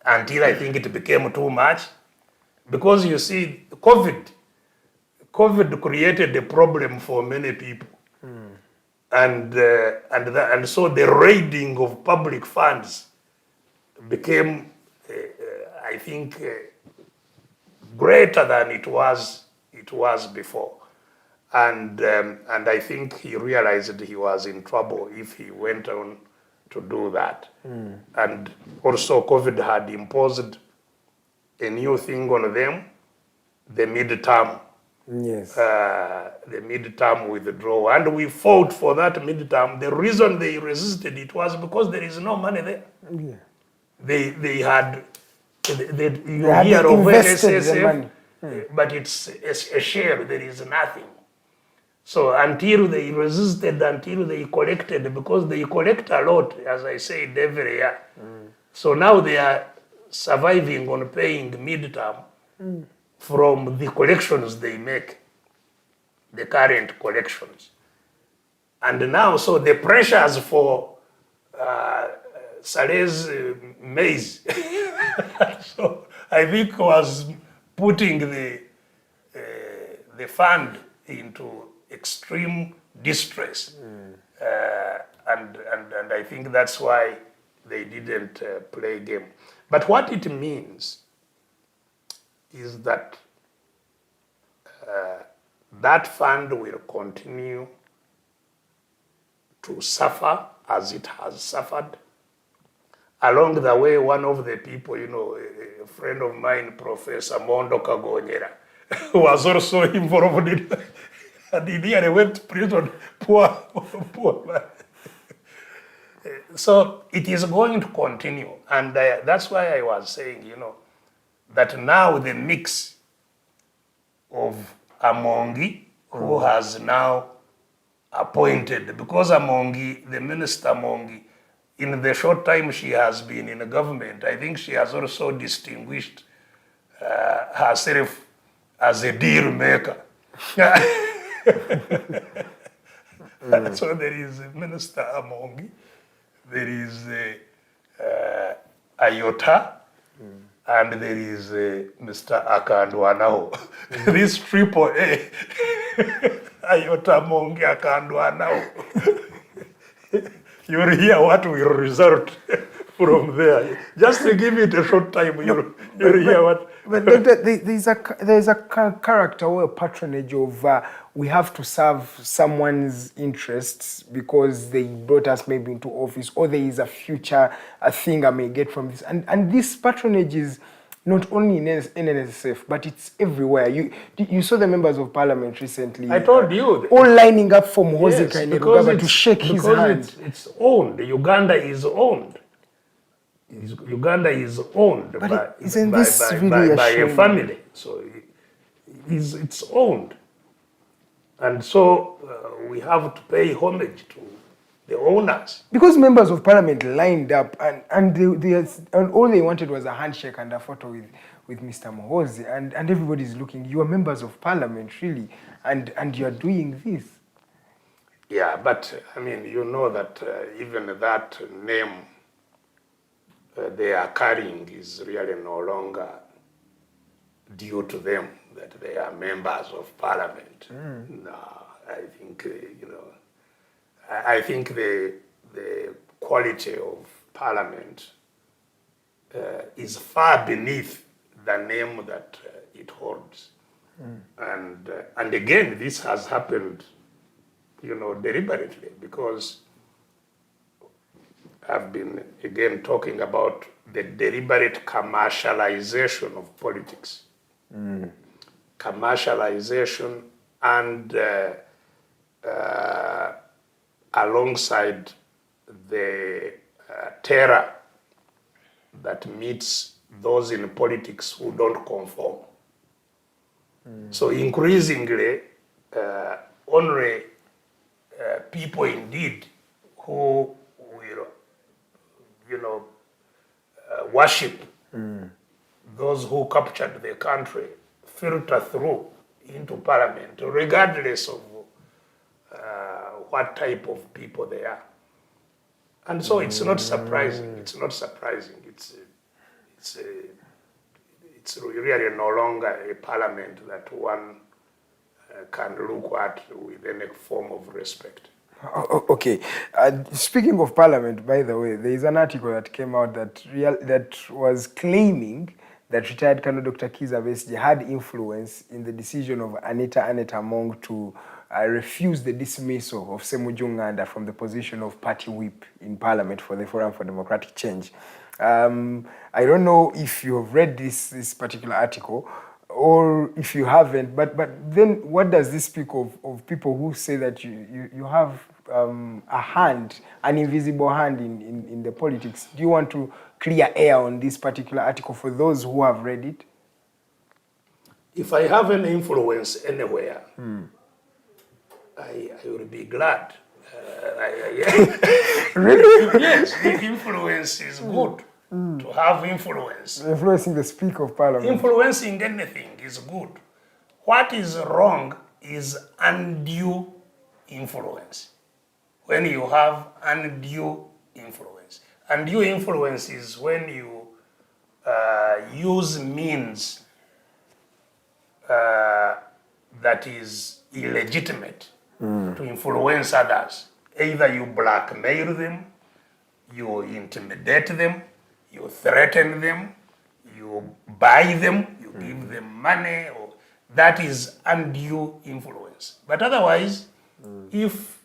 Until I think it became too much. Because you see, COVID created a problem for many people. And so the raiding of public funds became, I think, greater than it was before. And I think he realized he was in trouble if he went on to do that. And also COVID had imposed a new thing on them, the midterm. Yes. The midterm withdrawal. And we fought for that midterm. The reason they resisted it was because there is no money there. Yeah. They had invested the money. But it's a share, there is nothing. So until they resisted, until they collected, because they collect a lot, as I said, every year. So now they are surviving on paying midterm from the collections they make, the current collections. And now, so the pressures for Saleh's maize, so I think was putting the fund into extreme distress. And I think that's why they didn't play game. But what it means is that that fund will continue to suffer as it has suffered. Along the way, one of the people, a friend of mine, Professor Mondo Kagonyera, was also involved in it. And he nearly went to prison, poor man. So it is going to continue. And that's why I was saying, that now the mix of Amongi, who has now appointed, because Amongi, the minister Amongi, in the short time she has been in the government, I think she has also distinguished herself as a deal maker. So there is Minister Amongi, there is Ayota, and there is Mr. Akandwanaho. This triple A, Ayota, Amongi, Akandwanaho. You'll hear what will result from there. Just to give it a short time, you'll hear what. But there's a character or a patronage of we have to serve someone's interests because they brought us maybe into office, or there is a future thing I may get from this. And this patronage is not only in NSSF, but it's everywhere. You saw the members of parliament recently. I told you. All lining up for Muhoozi Yes, Kainerugaba to shake his hand. It's owned. Uganda is owned. Uganda is owned But by, isn't by, this by, really by a a shame? family. So it's owned. And so we have to pay homage to the owners. Because members of parliament lined up and all they wanted was a handshake and a photo with Mr. Muhoozi, and everybody's looking. You are members of parliament, really, and you are doing this. Yeah, but I mean, you know that even that name they are carrying is really no longer due to them, that they are members of parliament. No, I think, I think the quality of parliament is far beneath the name that it holds. And again, this has happened, deliberately, because I've been, again, talking about the deliberate commercialization of politics. Commercialization and alongside the terror that meets those in politics who don't conform. So increasingly, only people indeed who will, worship those who captured the country filter through into parliament, regardless of what type of people they are. And so it's not surprising. It's not surprising. It's really no longer a parliament that one can look at with any form of respect. Okay. Speaking of parliament, by the way, there is an article that came out that was claiming that retired Colonel Dr. Kizza Besigye had influence in the decision of Anita Among to refuse the dismissal of Ssemujju Nganda from the position of party whip in parliament for the Forum for Democratic Change. I don't know if you have read this particular article, or if you haven't, but then what does this speak of people who say that you have a hand, an invisible hand in the politics? Do you want to clear air on this particular article for those who have read it? If I have any influence anywhere, I will be glad. Really? Yes, the influence is good. To have influence. Influencing the Speaker of Parliament. Influencing anything is good. What is wrong is undue influence. When you have undue influence. Undue influence is when you use means that is illegitimate to influence others. Either you blackmail them, you intimidate them, you threaten them, you buy them, you give them money, or that is undue influence. But otherwise, if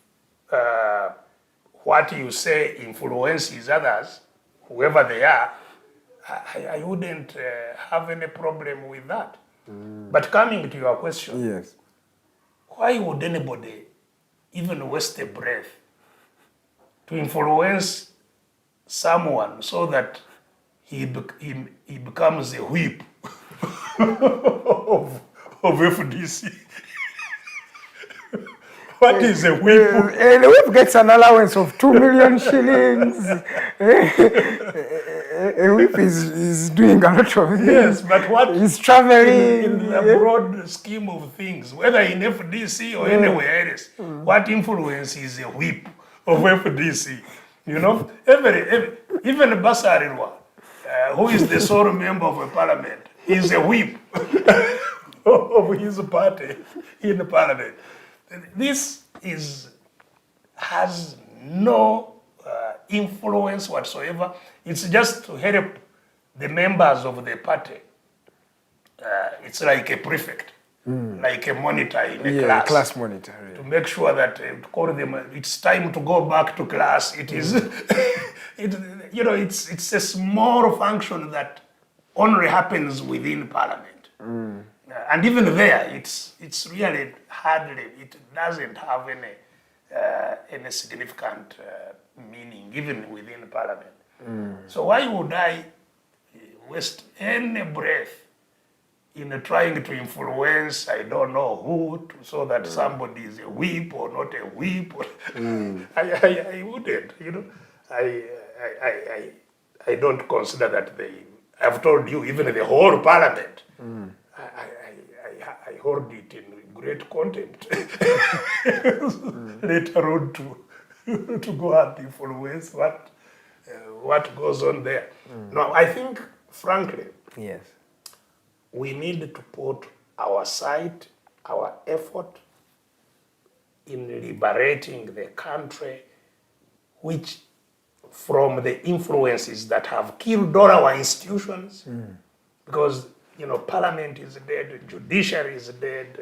what you say influences others, whoever they are, I wouldn't have any problem with that. But coming to your question, Yes. why would anybody even waste a breath to influence someone so that he becomes a whip of FDC? What is a whip? The whip gets an allowance of 2 million shillings. A whip is doing a lot of things. Yes, but what He's traveling. in the broad scheme of things, whether in FDC or anywhere else, what influence is a whip of FDC? Even Basarirwa, who is the sole member of a parliament, is a whip of his party in the parliament. This has no influence whatsoever. It's just to help the members of the party. It's like a prefect, like a monitor in a class. Class monitor. Yeah. To make sure that call them, it's time to go back to class. It is, it's a small function that only happens within parliament. And even there, it's really hardly, it doesn't have any significant meaning, even within parliament. So why would I waste any breath in trying to influence, I don't know who, so that somebody is a whip or not a whip? I wouldn't, you know. I don't consider that I've told you, even the whole parliament, I hold it in great contempt. Later on to go and influence what goes on there. No, I think, frankly, Yes. we need to put our side, our effort in liberating the country, which from the influences that have killed all our institutions, because, you know, parliament is dead, judiciary is dead,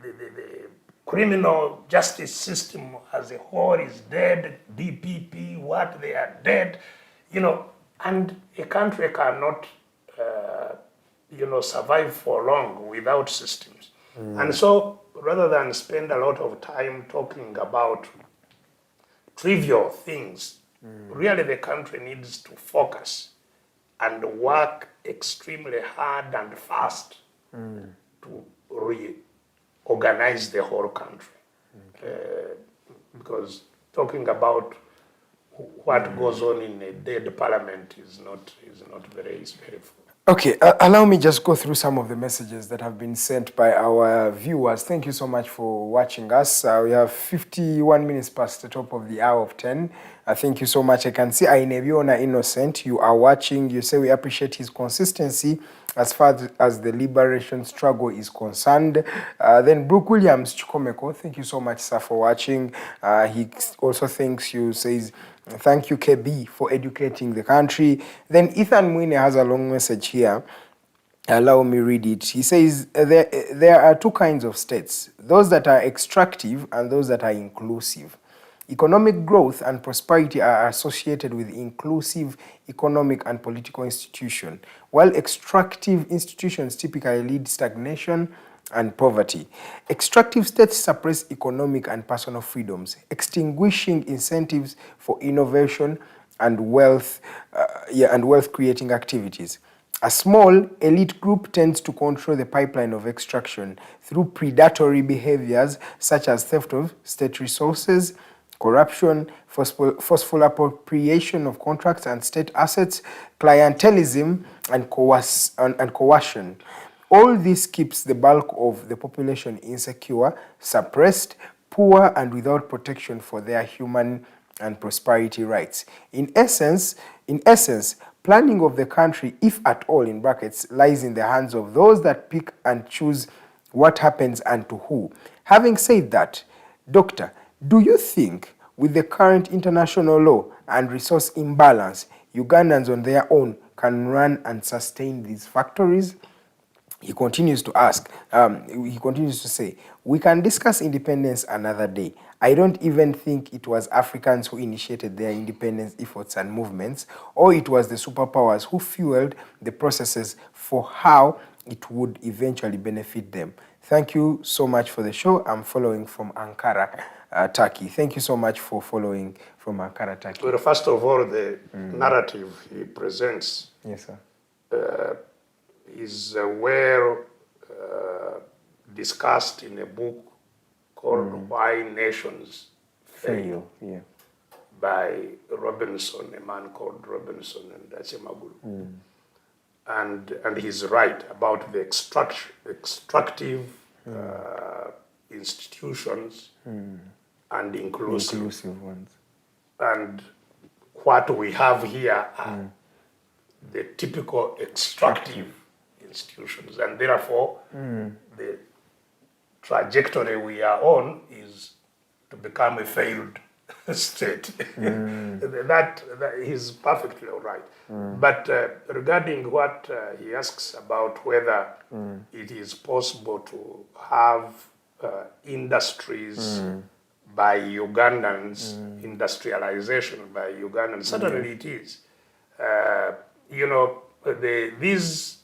the criminal justice system as a whole is dead, DPP, what, they are dead, you know, and a country cannot, you know, survive for long without systems. And so, rather than spend a lot of time talking about trivial things, really the country needs to focus and work extremely hard and fast to reorganize the whole country. Because talking about what goes on in a dead parliament is not very helpful. Okay, allow me just go through some of the messages that have been sent by our viewers. Thank you so much for watching us. We have 51 minutes past the top of the hour of 10. Thank you so much. I can see Aineviona Innocent, you are watching. You say we appreciate his consistency as far as the liberation struggle is concerned. Then Brooke Williams Chukomeko, thank you so much, sir, for watching. He also thanks you, says, thank you, KB, for educating the country. Then Ethan Mwine has a long message here. Allow me read it. He says, there are two kinds of states, those that are extractive and those that are inclusive. Economic growth and prosperity are associated with inclusive economic and political institutions, while extractive institutions typically lead stagnation and poverty. Extractive states suppress economic and personal freedoms, extinguishing incentives for innovation and wealth creating activities. A small elite group tends to control the pipeline of extraction through predatory behaviors such as theft of state resources, corruption, forceful appropriation of contracts and state assets, clientelism, and coercion. All this keeps the bulk of the population insecure, suppressed, poor, and without protection for their human and prosperity rights. In essence, planning of the country, if at all, in brackets, lies in the hands of those that pick and choose what happens and to who. Having said that, Doctor, do you think with the current international law and resource imbalance, Ugandans on their own can run and sustain these factories? He continues to say, we can discuss independence another day. I don't even think it was Africans who initiated their independence efforts and movements, or it was the superpowers who fueled the processes for how it would eventually benefit them. Thank you so much for the show. I'm following from Ankara, Turkey. Thank you so much for following from Ankara, Turkey. Well, first of all, the narrative he presents, yes, sir, is well discussed in a book called Why Nations Fail, by Robinson, a man called Robinson and Achemagulu. And he's right about the extractive institutions and inclusive ones. And what we have here are the typical extractive institutions, and therefore the trajectory we are on is to become a failed state. That is perfectly all right. But regarding what he asks about whether it is possible to have industries by Ugandans, industrialization by Ugandans, certainly it is. you know, these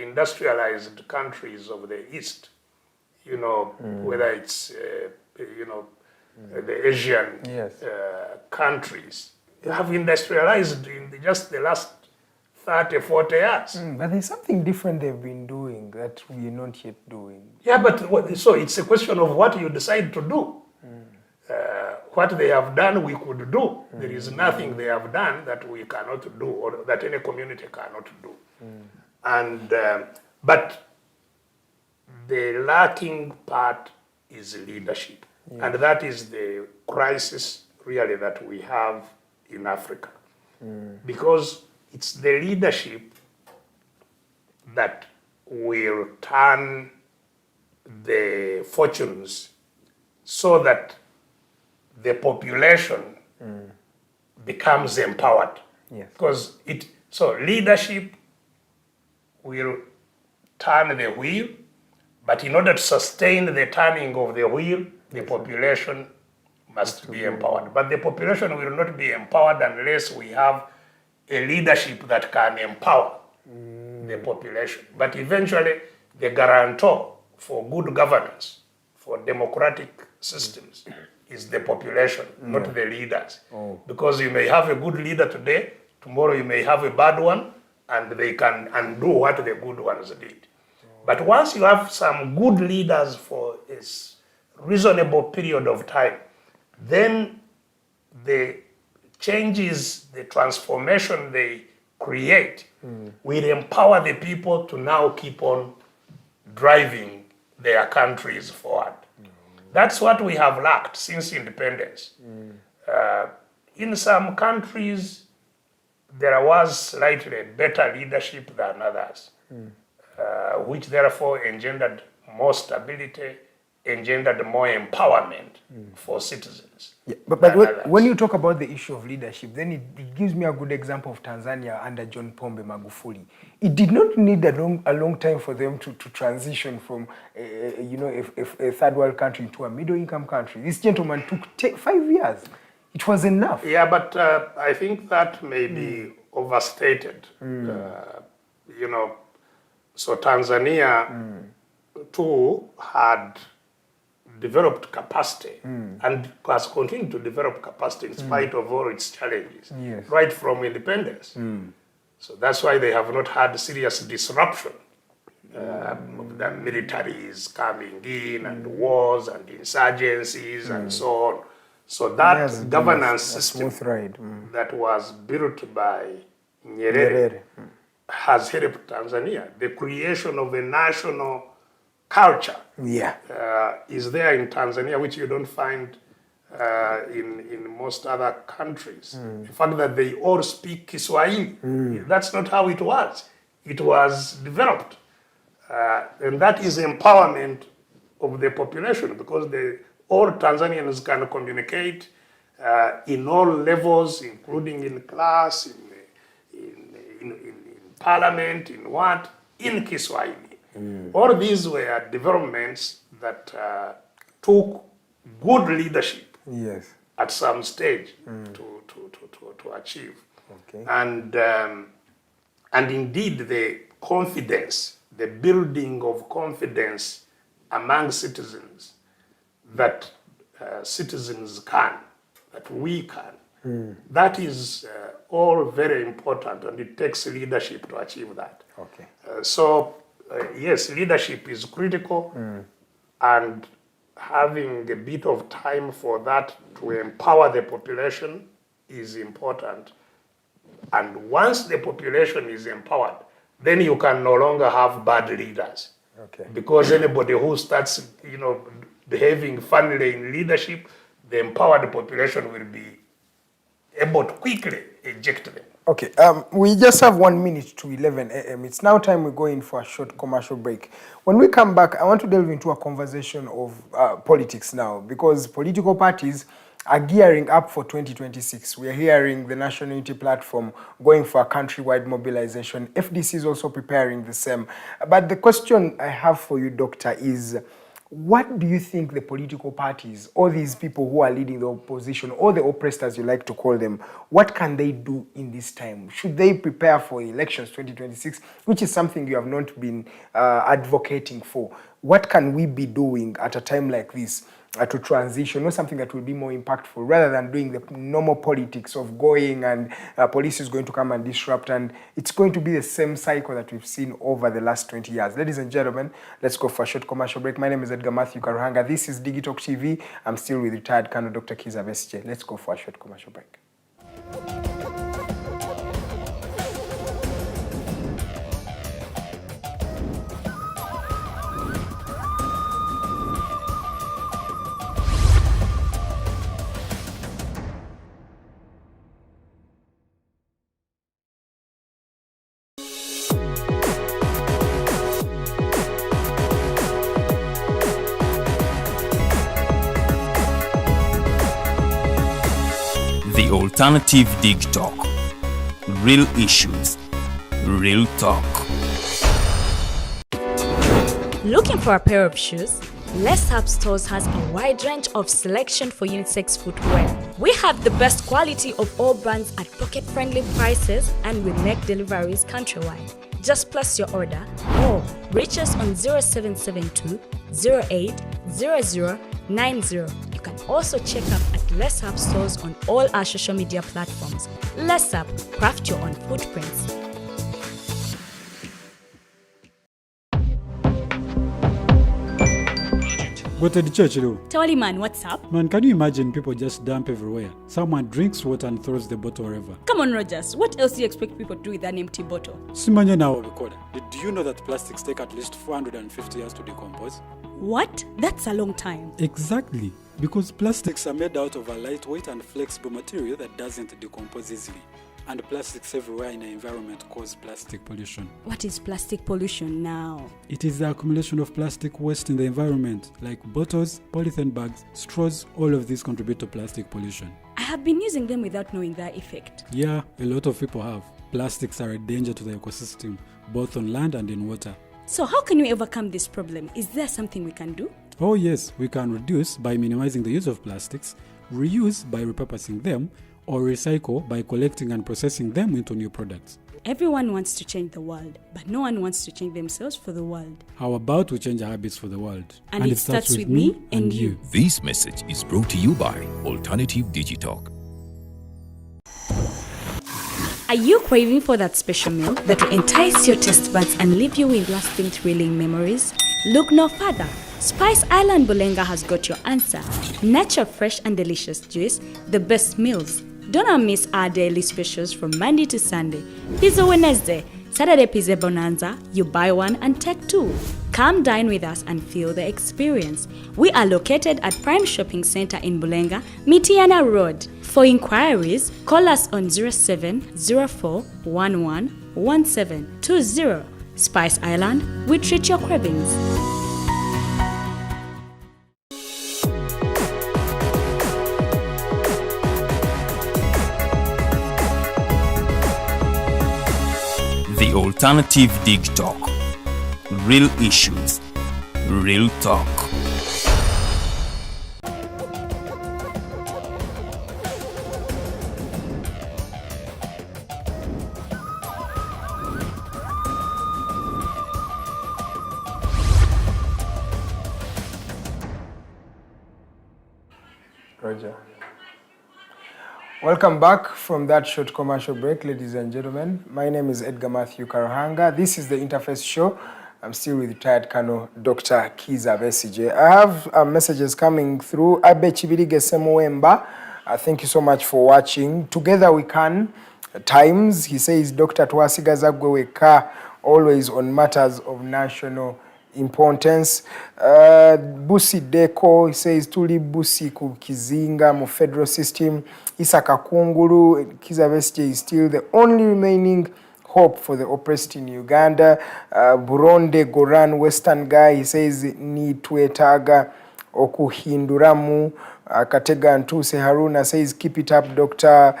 industrialized countries of the East, you know, whether it's, you know, the Asian countries, have industrialized in just the last 30, 40 years. But there's something different they've been doing that we're not yet doing. Yeah, but so it's a question of what you decide to do. What they have done, we could do. There is nothing they have done that we cannot do or that any community cannot do. And, but the lacking part is leadership. And that is the crisis really that we have in Africa. Because it's the leadership that will turn the fortunes so that the population becomes empowered. Yes. Because so leadership will turn the wheel, but in order to sustain the turning of the wheel, the population must be empowered. But the population will not be empowered unless we have a leadership that can empower the population. But eventually, the guarantor for good governance, for democratic systems, is the population, not the leaders. Because you may have a good leader today, tomorrow you may have a bad one, and they can undo what the good ones did. But once you have some good leaders for a reasonable period of time, then the changes, the transformation they create will empower the people to now keep on driving their countries forward. That's what we have lacked since independence. In some countries, there was slightly better leadership than others, which therefore engendered more stability, engendered more empowerment for citizens. Yeah, but when you talk about the issue of leadership, then it gives me a good example of Tanzania under John Pombe Magufuli. It did not need a long time for them to transition from you know, a third world country to a middle income country. This gentleman took 5 years. It was enough. Yeah, but I think that may be overstated. You know, so Tanzania too had developed capacity and has continued to develop capacity in spite of all its challenges, right from independence. So that's why they have not had serious disruption of the militaries coming in and wars and insurgencies and so on. So that governance system that was built by Nyerere has helped Tanzania. The creation of a national culture is there in Tanzania, which you don't find in most other countries. The fact that they all speak Kiswahili, that's not how it was. It was developed. And that is empowerment of the population, because all Tanzanians can communicate in all levels, including in class, in parliament, in Kiswahili. All these were developments that took good leadership at some stage to achieve. And indeed the confidence, the building of confidence among citizens that citizens can, that we can, that is all very important, and it takes leadership to achieve that. Yes, leadership is critical, and having a bit of time for that to empower the population is important. And once the population is empowered, then you can no longer have bad leaders. Because anybody who starts, you know, behaving funnily in leadership, the empowered population will be able to quickly eject them. Okay, we just have 1 minute to 11 a.m. It's now time we go in for a short commercial break. When we come back, I want to delve into a conversation of politics now, because political parties are gearing up for 2026. We are hearing the National Unity Platform going for a countrywide mobilization. FDC is also preparing the same. But the question I have for you, Doctor, is what do you think the political parties, all these people who are leading the opposition, or the oppressed as you like to call them, what can they do in this time? Should they prepare for elections 2026, which is something you have not been advocating for? What can we be doing at a time like this to transition, or something that will be more impactful, rather than doing the normal politics of going and police is going to come and disrupt, and it's going to be the same cycle that we've seen over the last 20 years. Ladies and gentlemen, let's go for a short commercial break. My name is Edgar Matthew Karuhanga. This is Digitalk TV. I'm still with retired Colonel Dr. Kizza Besigye. Let's go for a short commercial break. The Alternative Digitalk. Real issues, real talk. Looking for a pair of shoes? Let's Up Stores has a wide range of selection for unisex footwear. We have the best quality of all brands at pocket-friendly prices, and we make deliveries countrywide. Just place your order or reach us on 0772 08 0090. You can also check up at Let's Up Stores on all our social media platforms. Let's Up, craft your own footprints. Go to the church, though. Tawali man, what's up? Man, can you imagine people just dump everywhere? Someone drinks water and throws the bottle wherever. Come on, Rogers. What else do you expect people to do with an empty bottle? Simanya now, recorder. Did you know that plastics take at least 450 years to decompose? What? That's a long time. Exactly. Because plastics are made out of a lightweight and flexible material that doesn't decompose easily. And plastics everywhere in the environment cause plastic pollution. What is plastic pollution now? It is the accumulation of plastic waste in the environment, like bottles, polythene bags, straws. All of these contribute to plastic pollution. I have been using them without knowing their effect. Yeah, a lot of people have. Plastics are a danger to the ecosystem, both on land and in water. So how can we overcome this problem? Is there something we can do? Oh yes, we can reduce by minimizing the use of plastics, reuse by repurposing them, or recycle by collecting and processing them into new products. Everyone wants to change the world, but no one wants to change themselves for the world. How about we change our habits for the world? And it starts with me and you. This message is brought to you by Alternative Digitalk. Are you craving for that special meal that will entice your taste buds and leave you with lasting thrilling memories? Look no further. Spice Island Bulenga has got your answer. Natural, fresh and delicious juice, the best meals. Don't miss our daily specials from Monday to Sunday. Pizza Wednesday, Saturday Pizza Bonanza, you buy one and take two. Come dine with us and feel the experience. We are located at Prime Shopping Center in Bulenga, Mitiana Road. For inquiries, call us on 0704 11 1720. Spice Island, we treat your cravings. The Alternative Digitalk. Real issues, real talk. Roger. Welcome back from that short commercial break, ladies and gentlemen. My name is Edgar Matthew Karuhanga. This is the Interface Show. I'm still with retired Colonel Dr. Kizza Besigye. I have messages coming through. Abe Chibilige Semuemba, thank you so much for watching. Together we can. Times, he says, Dr. Twasigazagweweka, always on matters of national importance. Busi Deko, he says, Tuli Busi Kukizinga, mu federal system. Isaka Kunguru, Kizza Besigye is still the only remaining hope for the oppressed in Uganda. Buronde Goran, Western guy, he says, ni twetaga okuhinduramu Katega Ntuse Haruna says, keep it up, Dr.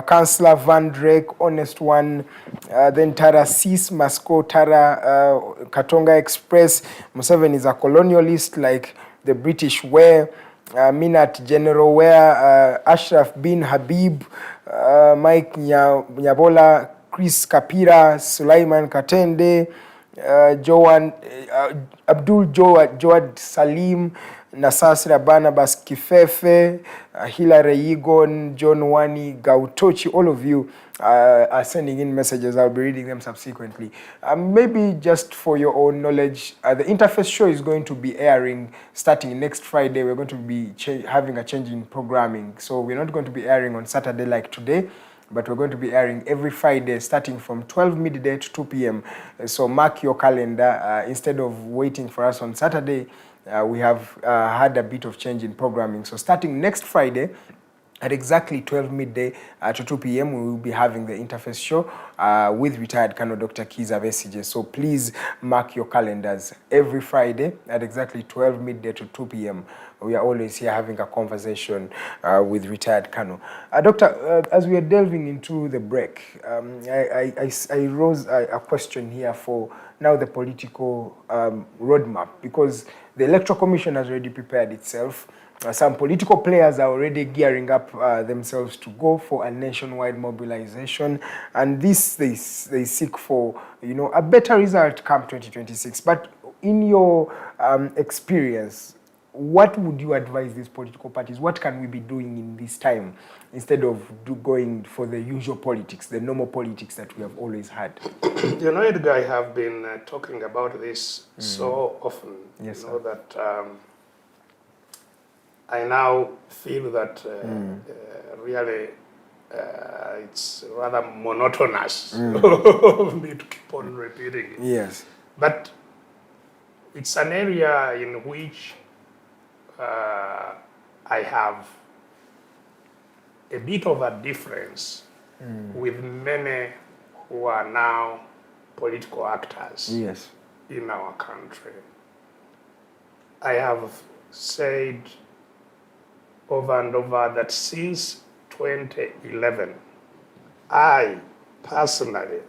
Councillor Van Drake, honest one. Then Tara Sis, Masco, Tara, Katonga Express. Museveni is a colonialist like the British were. Minat General Ware, Ashraf bin Habib, Mike Nyabola, Chris Kapira, Sulaiman Katende, Joan, Abdul Joad Salim, Nasasra Barnabas Kifefe, Hilary Yigon, John Wani, Gautochi, all of you are sending in messages. I'll be reading them subsequently. Maybe just for your own knowledge, the Interface show is going to be airing starting next Friday. We're going to be having a change in programming. So we're not going to be airing on Saturday like today, but we're going to be airing every Friday starting from 12 midday to 2 p.m. So mark your calendar. Instead of waiting for us on Saturday, we have had a bit of change in programming. So starting next Friday, at exactly 12 midday to 2 p.m., we will be having the Interface show with retired Colonel Dr. Kizza Besigye. So please mark your calendars. Every Friday at exactly 12 midday to 2 p.m., we are always here having a conversation with retired Colonel. Doctor, as we are delving into the break, I rose a question here for now the political roadmap, because the Electoral Commission has already prepared itself. Some political players are already gearing up themselves to go for a nationwide mobilization, and this they seek for, you know, a better result come 2026. But in your experience, what would you advise these political parties? What can we be doing in this time instead of going for the usual politics, the normal politics that we have always had? You know, Edgar, I have been talking about this so often. Yes, you know, that I now feel that really it's rather monotonous of me to keep on repeating it. Yes. But it's an area in which I have a bit of a difference with many who are now political actors in our country. I have said over and over that since 2011, I personally,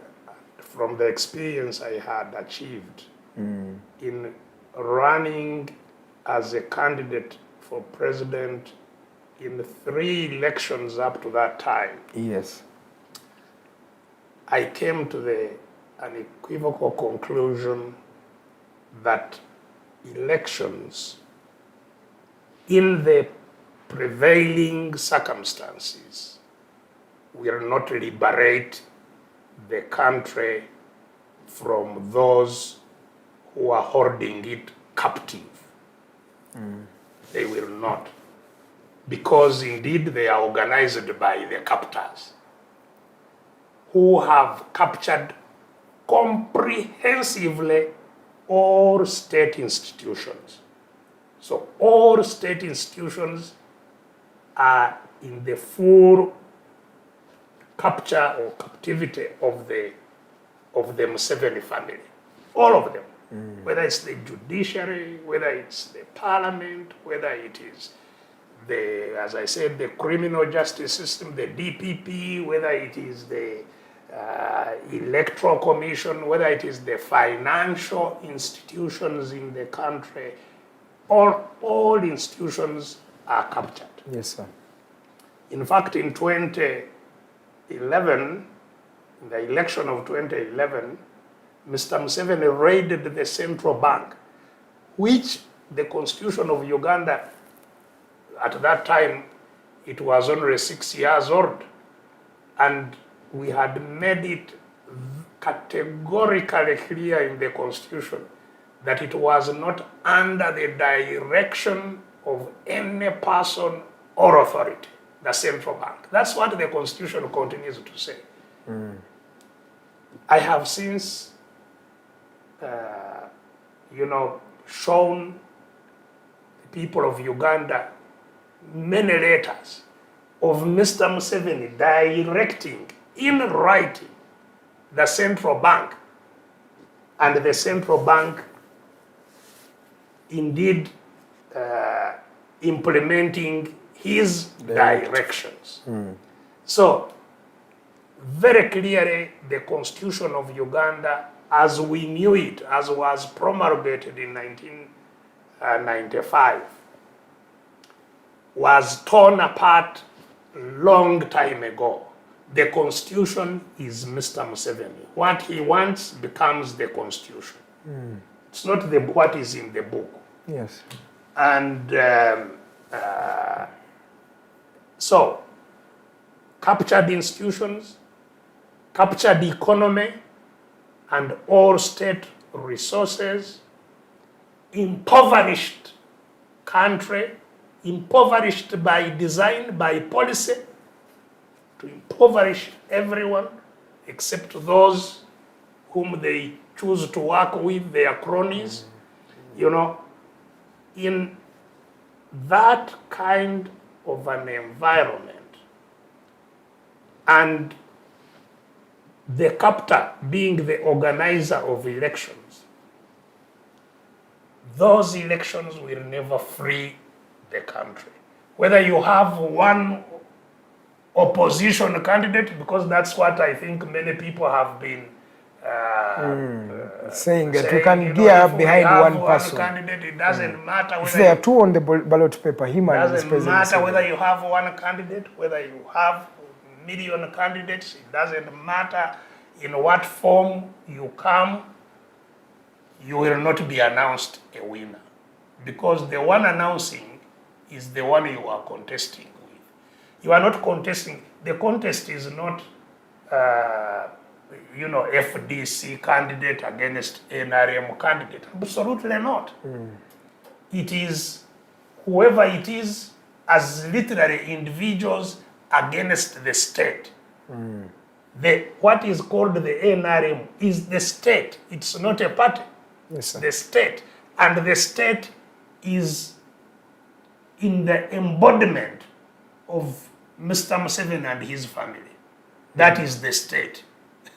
from the experience I had achieved in running as a candidate for president in 3 elections up to that time, I came to the unequivocal conclusion that elections in the prevailing circumstances will not liberate the country from those who are holding it captive. They will not. Because indeed they are organized by the captors who have captured comprehensively all state institutions. So all state institutions are in the full capture or captivity of the Museveni family. All of them. Whether it's the judiciary, whether it's the parliament, whether it is the, as I said, the criminal justice system, the DPP, whether it is the electoral commission, whether it is the financial institutions in the country, all institutions are captured. Yes, sir. In fact, in 2011, in the election of 2011, Mr. Museveni raided the central bank, which the constitution of Uganda, at that time, it was only 6 years old. And we had made it categorically clear in the constitution that it was not under the direction of any person or authority, the central bank. That's what the constitution continues to say. I have since shown the people of Uganda many letters of Mr. Museveni directing in writing the central bank, and the central bank indeed implementing his directions. So, very clearly, the Constitution of Uganda, as we knew it, as was promulgated in 1995, was torn apart long time ago. The Constitution is Mr. Museveni. What he wants becomes the Constitution. It's not what is in the book. Yes. And so, captured institutions, captured economy, and all state resources, impoverished country, impoverished by design, by policy, to impoverish everyone except those whom they choose to work with, their cronies. You know, in that kind of an environment, and the captor being the organizer of elections, those elections will never free the country. Whether you have one opposition candidate, because that's what I think many people have been saying that we can gear up behind one person. Candidate, it doesn't matter whether if there are two on the ballot paper, him and his doesn't president. matter whether you have one candidate, whether you have million candidates, it doesn't matter in what form you come, you will not be announced a winner. Because the one announcing is the one you are contesting with. You are not contesting, the contest is not, FDC candidate against NRM candidate. Absolutely not. It is whoever it is as literally individuals against the state. What is called the NRM is the state. It's not a party. Yes, sir. The state. And the state is in the embodiment of Mr. Museveni and his family. That is the state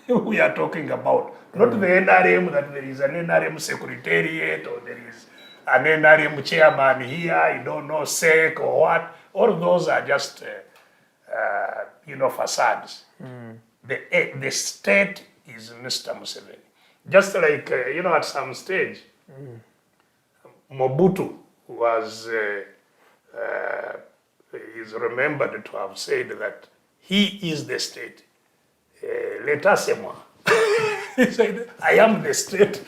we are talking about. Not the NRM, that there is an NRM secretariat or there is an NRM chairman here, I don't know, SEC or what. All those are just, facades. The state is Mr. Museveni. Just like, at some stage, Mobutu was, is remembered to have said that he is the state. L'état c'est moi. He said, I am the state.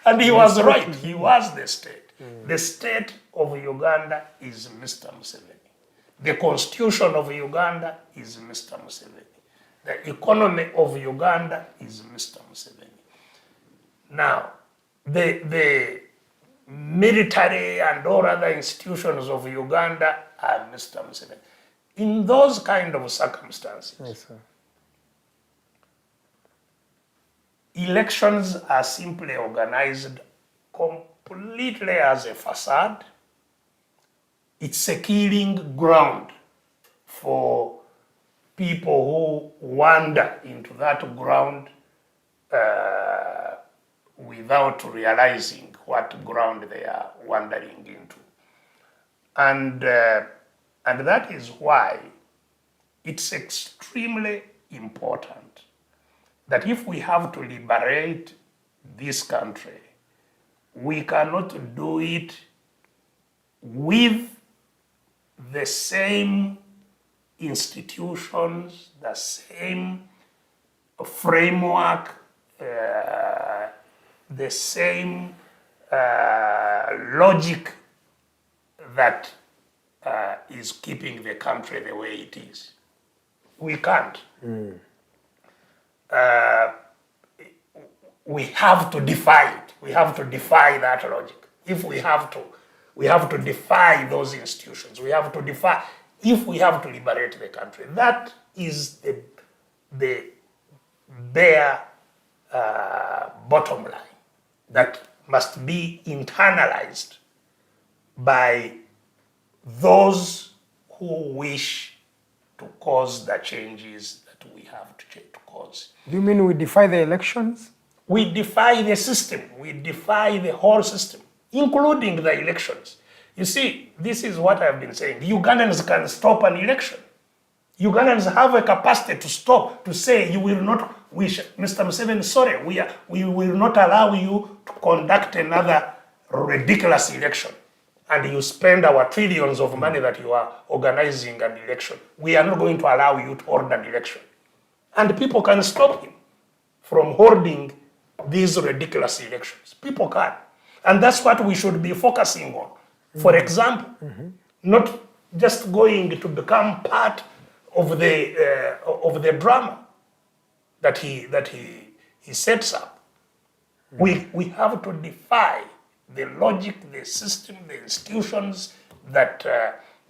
And he was right, he was the state. The state of Uganda is Mr. Museveni. The constitution of Uganda is Mr. Museveni. The economy of Uganda is Mr. Museveni. Now, the military and all other institutions of Uganda are Mr. Museveni. In those kind of circumstances, Yes, sir. elections are simply organized completely as a facade. It's a killing ground for people who wander into that ground without realizing what ground they are wandering into. And that is why it's extremely important that if we have to liberate this country, we cannot do it with the same institutions, the same framework, the same logic that is keeping the country the way it is. We can't. We have to defy it. We have to defy that logic. If we have to defy those institutions. We have to defy, if we have to liberate the country. That is the bare bottom line that must be internalized by those who wish to cause the changes that we have to cause. Do you mean we defy the elections? We defy the system. We defy the whole system, including the elections. You see, this is what I've been saying. Ugandans can stop an election. Ugandans have a capacity to stop, to say, you will not, Mr. Museveni, sorry, we will not allow you to conduct another ridiculous election. And you spend our trillions of money that you are organizing an election. We are not going to allow you to hold an election. And people can stop him from holding these ridiculous elections. People can. And that's what we should be focusing on. For example, not just going to become part of the drama that he sets up. We have to defy the logic, the system, the institutions, that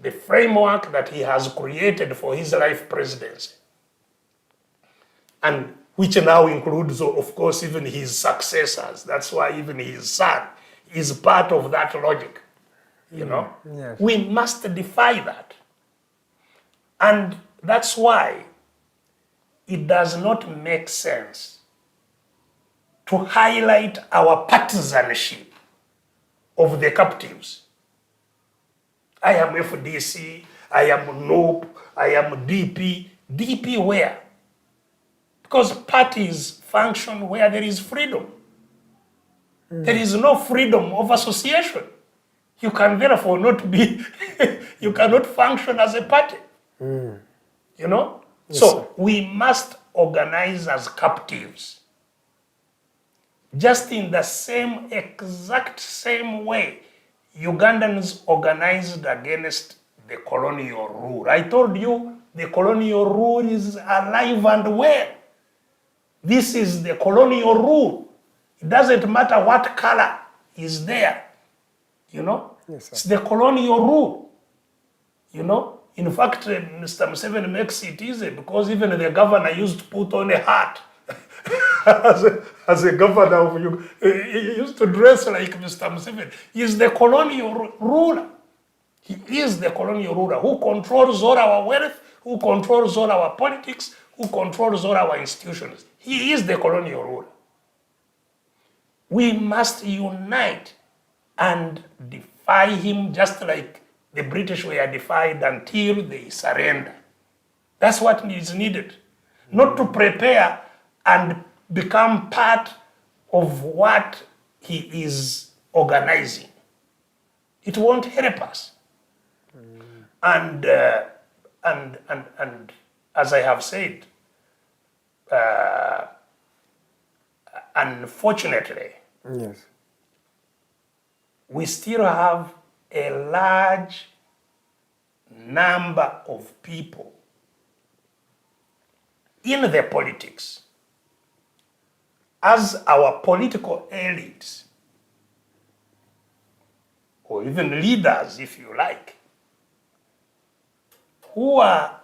the framework that he has created for his life presidency. And which now includes, of course, even his successors. That's why even his son is part of that logic. You know, Yes. we must defy that. And that's why it does not make sense to highlight our partisanship of the captives. I am FDC, I am NOP, I am DP. DP where? Because parties function where there is freedom. There is no freedom of association. You can therefore not be, you cannot function as a party. You know? Yes, So sir. we must organize as captives. Just in the same, exact same way Ugandans organized against the colonial rule. I told you the colonial rule is alive and well. This is the colonial rule. It doesn't matter what color is there. You know? Yes, sir. It's the colonial rule. You know? In fact, Mr. Museveni makes it easy because even the governor used to put on a hat as a governor of Uganda. He used to dress like Mr. Museveni. He is the colonial ruler. He is the colonial ruler who controls all our wealth, who controls all our politics, who controls all our institutions. He is the colonial ruler. We must unite and defy him just like the British were defied until they surrender. That's what is needed. Not to prepare and become part of what he is organizing. It won't help us. And as I have said, unfortunately, Yes. we still have a large number of people in the politics as our political elites, or even leaders, if you like, who are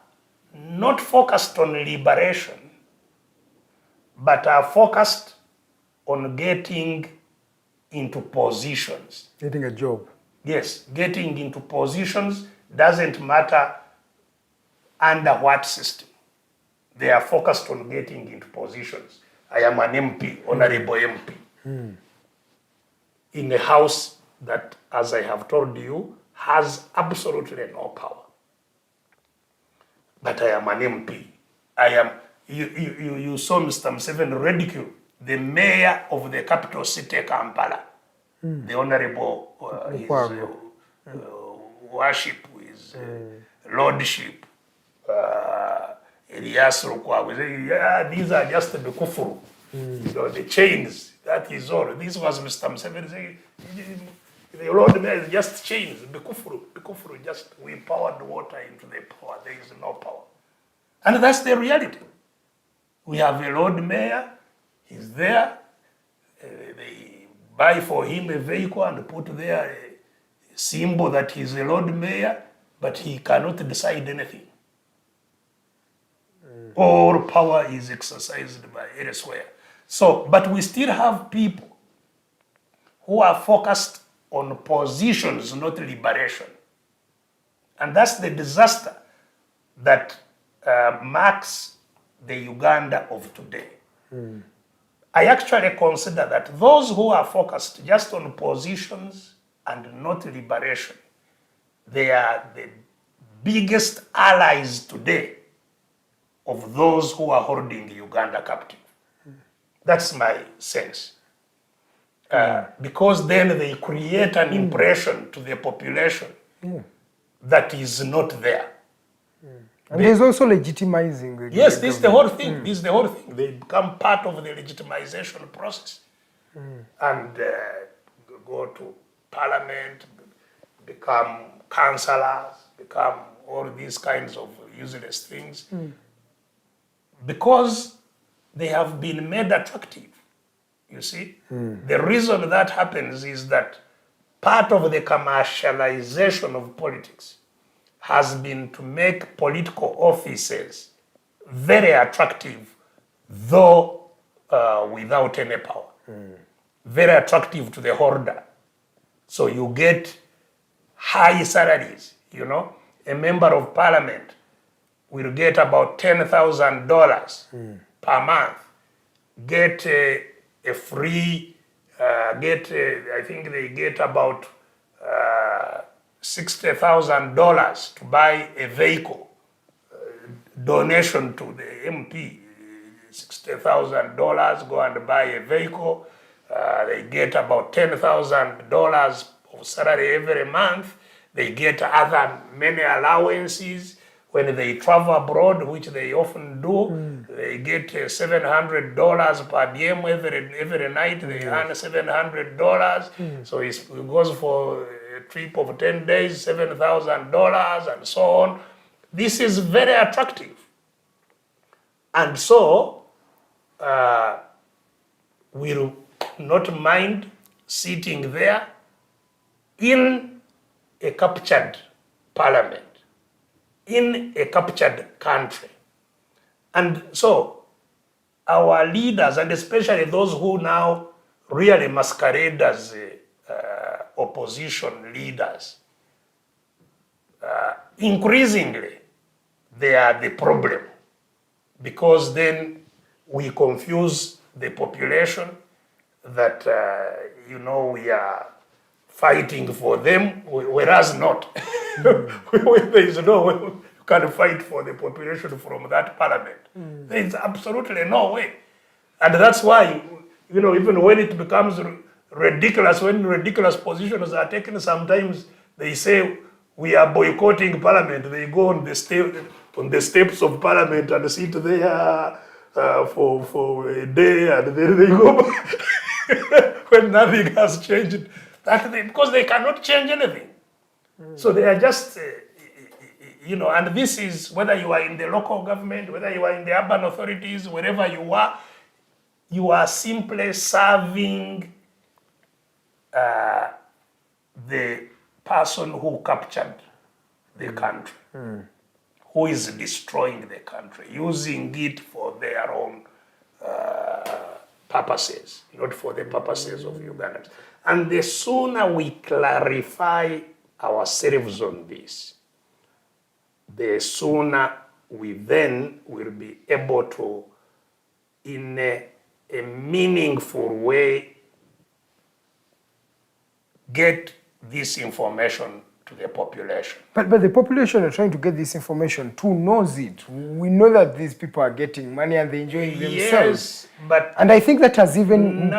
not focused on liberation, but are focused on getting into positions. Getting a job. Yes, getting into positions doesn't matter under what system. They are focused on getting into positions. I am an MP, honorable MP, in a house that, as I have told you, has absolutely no power. But I am an MP. You saw Mr. Museveni ridicule the mayor of the capital city, Kampala, the honorable, his worship, his lordship, Elias Rukwago. Yeah, these are just the kufuru, you know, the chains, that is all. This was Mr. Museveni saying, the Lord Mayor is just chains, the kufuru, just we poured water into the power, there is no power. And that's the reality. We have a Lord Mayor, he's there, they buy for him a vehicle and put there a symbol that he's a Lord Mayor, but he cannot decide anything. All power is exercised by elsewhere. So, but we still have people who are focused on positions, not liberation. And that's the disaster that marks the Uganda of today. I actually consider that those who are focused just on positions and not liberation they are the biggest allies today of those who are holding Uganda captive. That's my sense. Because then they create an impression to the population that is not there. And there's also legitimizing. Yes, this is the whole thing. This is the whole thing. They become part of the legitimization process. And go to parliament, become councillors, become all these kinds of useless things. Because they have been made attractive, you see. The reason that happens is that part of the commercialization of politics has been to make political offices very attractive, though without any power. Very attractive to the holder. So you get high salaries, you know. A member of parliament will get about $10,000 per month, get a free, I think they get about $60,000 to buy a vehicle, donation to the MP, $60,000, go and buy a vehicle. They get about $10,000 of salary every month. They get other many allowances. When they travel abroad, which they often do, they get $700 per diem every night. They earn $700. So it goes for a trip of 10 days, $7,000 and so on. This is very attractive. And so we'll not mind sitting there in a captured parliament, in a captured country. And so our leaders, and especially those who now really masquerade as opposition leaders, increasingly they are the problem, because then we confuse the population that, you know, we are fighting for them, whereas not. There is no way you can fight for the population from that parliament. There is absolutely no way. And that's why, you know, even when it becomes ridiculous, when ridiculous positions are taken, sometimes they say we are boycotting parliament. They go on the steps of parliament and sit there for a day, and then they go back when nothing has changed. Because they cannot change anything. So they are just, you know, and this is whether you are in the local government, whether you are in the urban authorities, wherever you are simply serving the person who captured the country, who is destroying the country, using it for their own purposes, not for the purposes of Ugandans. And the sooner we clarify ourselves on this, the sooner we then will be able to, in a meaningful way, get this information to the population. But the population are trying to get this information too knows it. We know that these people are getting money and they're enjoying themselves. Yes, but and I think that has even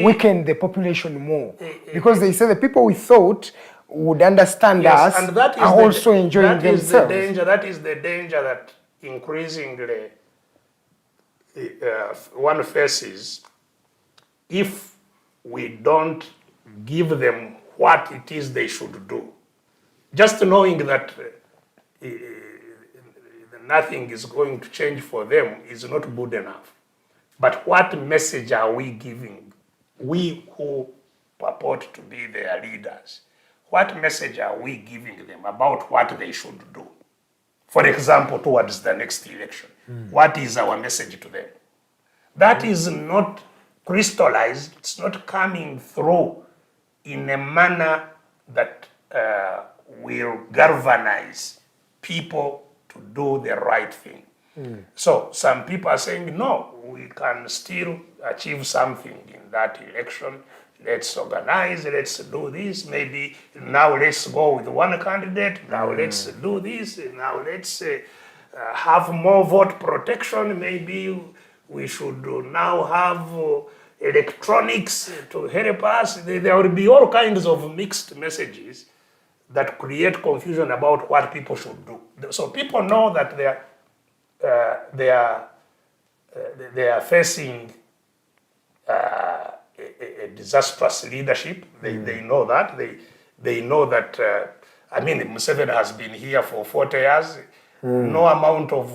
weakened the population more. Because they say the people we thought would understand us and that is are also enjoying themselves. That is the danger that increasingly one faces if we don't give them what it is they should do. Just knowing that nothing is going to change for them is not good enough. But what message are we giving, we who purport to be their leaders? What message are we giving them about what they should do? For example, towards the next election, what is our message to them? That is not crystallized, it's not coming through in a manner that will galvanize people to do the right thing. So some people are saying, no, we can still achieve something in that election. let's organize, let's do this, maybe now let's go with one candidate, now let's do this, now let's have more vote protection, maybe we should now have electronics to help us. There will be all kinds of mixed messages that create confusion about what people should do. So people know that they are facing a disastrous leadership. They know that. They know that, I mean, Museveni has been here for 40 years. No amount of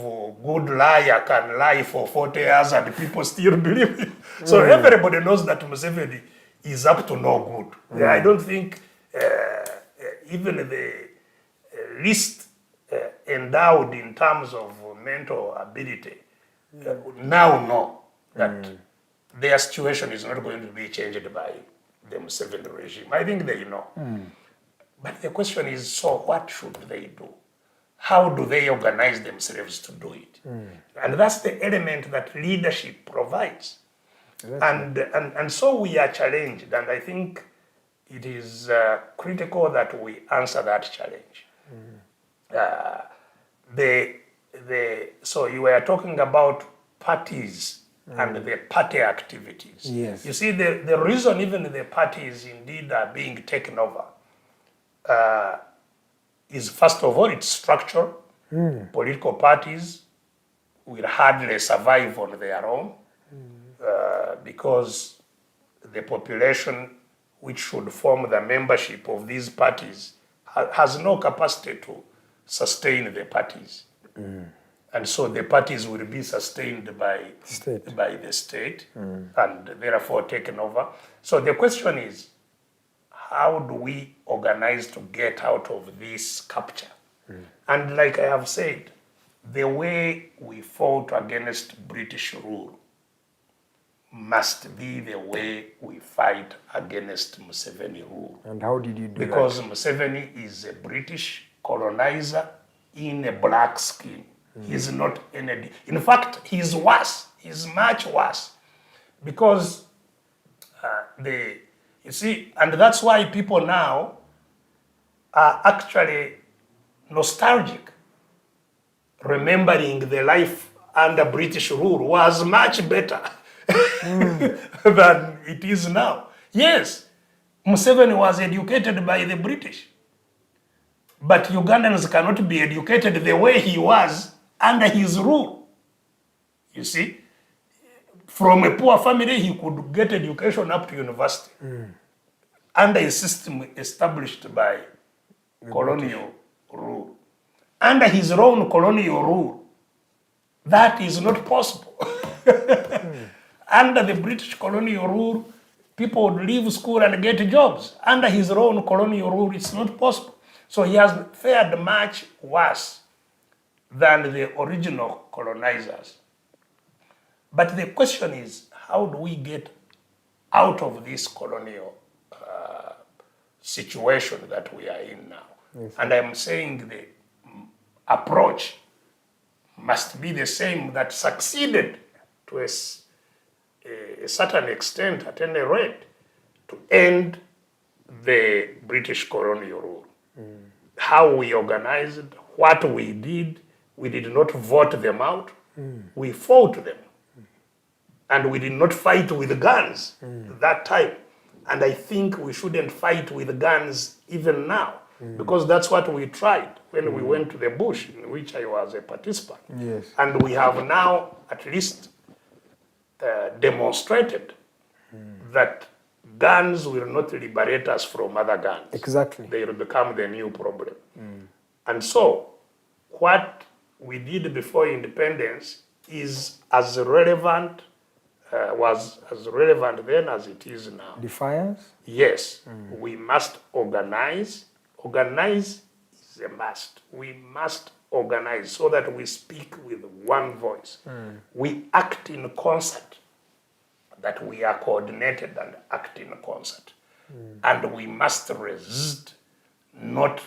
good liar can lie for 40 years and people still believe it. So everybody knows that Museveni is up to no good. I don't think even the least endowed in terms of mental ability now know that their situation is not going to be changed by the Museveni regime. I think they know. But the question is, so what should they do? How do they organize themselves to do it? And that's the element that leadership provides. And so we are challenged, and I think it is critical that we answer that challenge. So you were talking about parties and the party activities. Yes. You see, the reason even the parties indeed are being taken over is, first of all, its structure. Political parties will hardly survive on their own because the population which should form the membership of these parties has no capacity to sustain the parties. And so the parties will be sustained by the state and therefore taken over. So the question is, how do we organize to get out of this capture? And like I have said, the way we fought against British rule must be the way we fight against Museveni rule. And how did you do because that? Museveni is a British colonizer in a black skin. He's not any. In fact, he's worse. He's much worse. Because you see, and that's why people now are actually nostalgic, remembering the life under British rule was much better than it is now. Yes, Museveni was educated by the British, but Ugandans cannot be educated the way he was under his rule. You see, from a poor family, he could get education up to university under a system established by colonial rule. Under his own colonial rule, that is not possible. Under the British colonial rule, people would leave school and get jobs. Under his own colonial rule, it's not possible. So he has fared much worse than the original colonizers. But the question is, how do we get out of this colonial situation that we are in now? Yes. And I'm saying the approach must be the same that succeeded to a certain extent, at any rate, to end the British colonial rule. How we organized, what we did not vote them out, we fought them. And we did not fight with guns that time. And I think we shouldn't fight with guns even now, because that's what we tried when we went to the bush, in which I was a participant. Yes. And we have now at least demonstrated that guns will not liberate us from other guns. Exactly. They will become the new problem. And so what we did before independence is as relevant, was as relevant then as it is now. Defiance? Yes, we must organize. Organize is a must. We must organize so that we speak with one voice. We act in concert, that we are coordinated and act in concert. And we must resist, not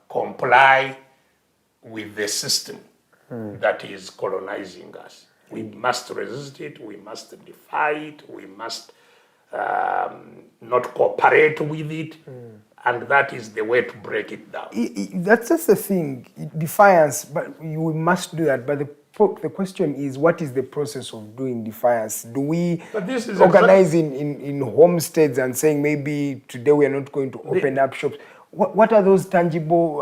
comply with the system that is colonizing us. We must resist it, we must defy it, we must not cooperate with it, and that is the way to break it down. That's just the thing, defiance, but you must do that. But the question is, what is the process of doing defiance? Do we organize in homesteads and saying maybe today we are not going to open up shops? What are those tangible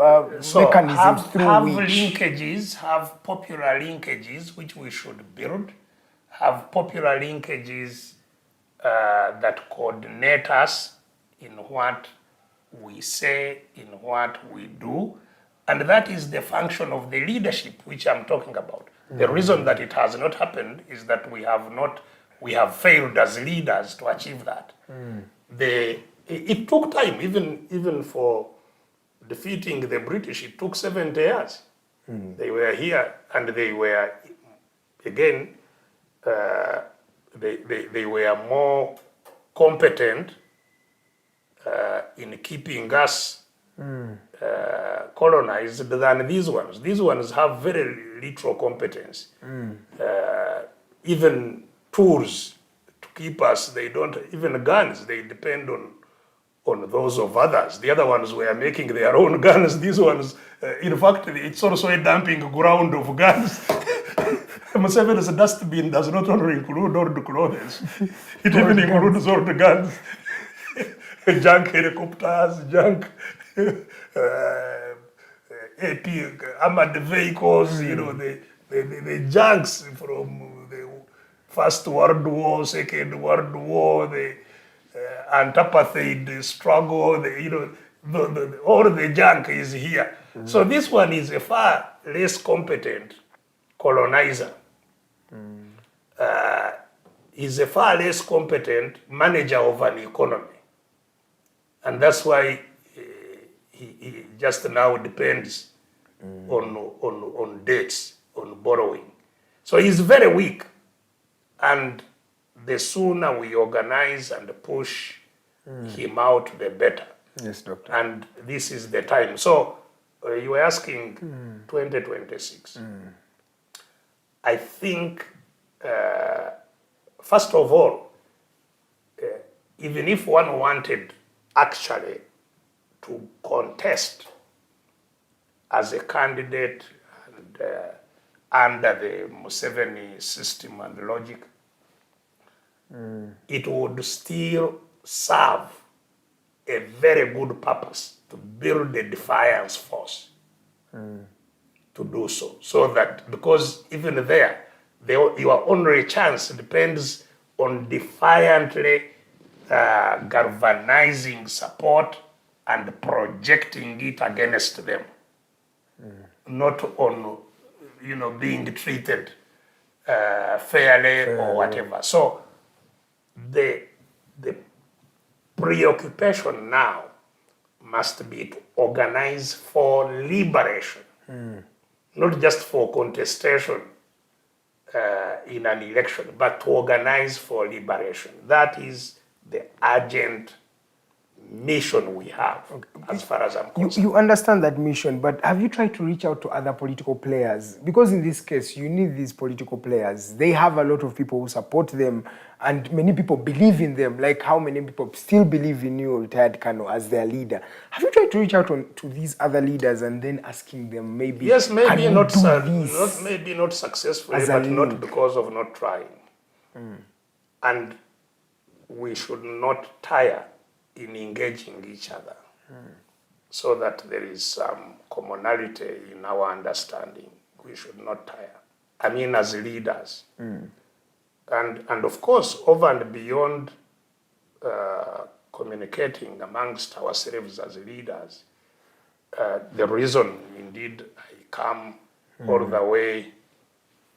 mechanisms through which? Have popular linkages, which we should build. Have popular linkages that coordinate us in what we say, in what we do. And that is the function of the leadership which I'm talking about. The reason that it has not happened is that we have failed as leaders to achieve that. It took time, even for defeating the British, it took 70 years. They were here, and they were, again, they were more competent in keeping us colonized than these ones. These ones have very little competence. Even tools to keep us, they don't, even guns, they depend on those of others. The other ones were making their own guns. These ones, in fact, it's also a dumping ground of guns. Museveni's dustbin does not only include old clothes, it even includes old guns, junk helicopters, junk AP armored vehicles, you know, the junks from the First World War, Second World War, the anti-apartheid struggle, all the junk is here. So this one is a far less competent colonizer. Is a far less competent manager of an economy. And that's why he just now depends on debts, on borrowing. So he's very weak. And the sooner we organize and push him out, the better. Yes, Doctor. And this is the time. So you were asking 2026. I think, first of all, even if one wanted actually to contest as a candidate and under the Museveni system and logic, it would still serve a very good purpose to build a defiance force to do so. So that, because even there, your only chance depends on defiantly galvanizing support and projecting it against them, not on, being treated fairly or whatever. So the preoccupation now must be to organize for liberation, not just for contestation in an election, but to organize for liberation. That is the urgent mission we have, as far as I'm concerned. You understand that mission, but have you tried to reach out to other political players? Because in this case, you need these political players. They have a lot of people who support them, and many people believe in them, like how many people still believe in you, retired Kano, as their leader. Have you tried to reach out to these other leaders and then asking them maybe, yes, maybe not not successfully, but not because of not trying. And we should not tire in engaging each other, so that there is some commonality in our understanding. We should not tire. I mean, as leaders. And of course, over and beyond communicating amongst ourselves as leaders, the reason indeed I come all the way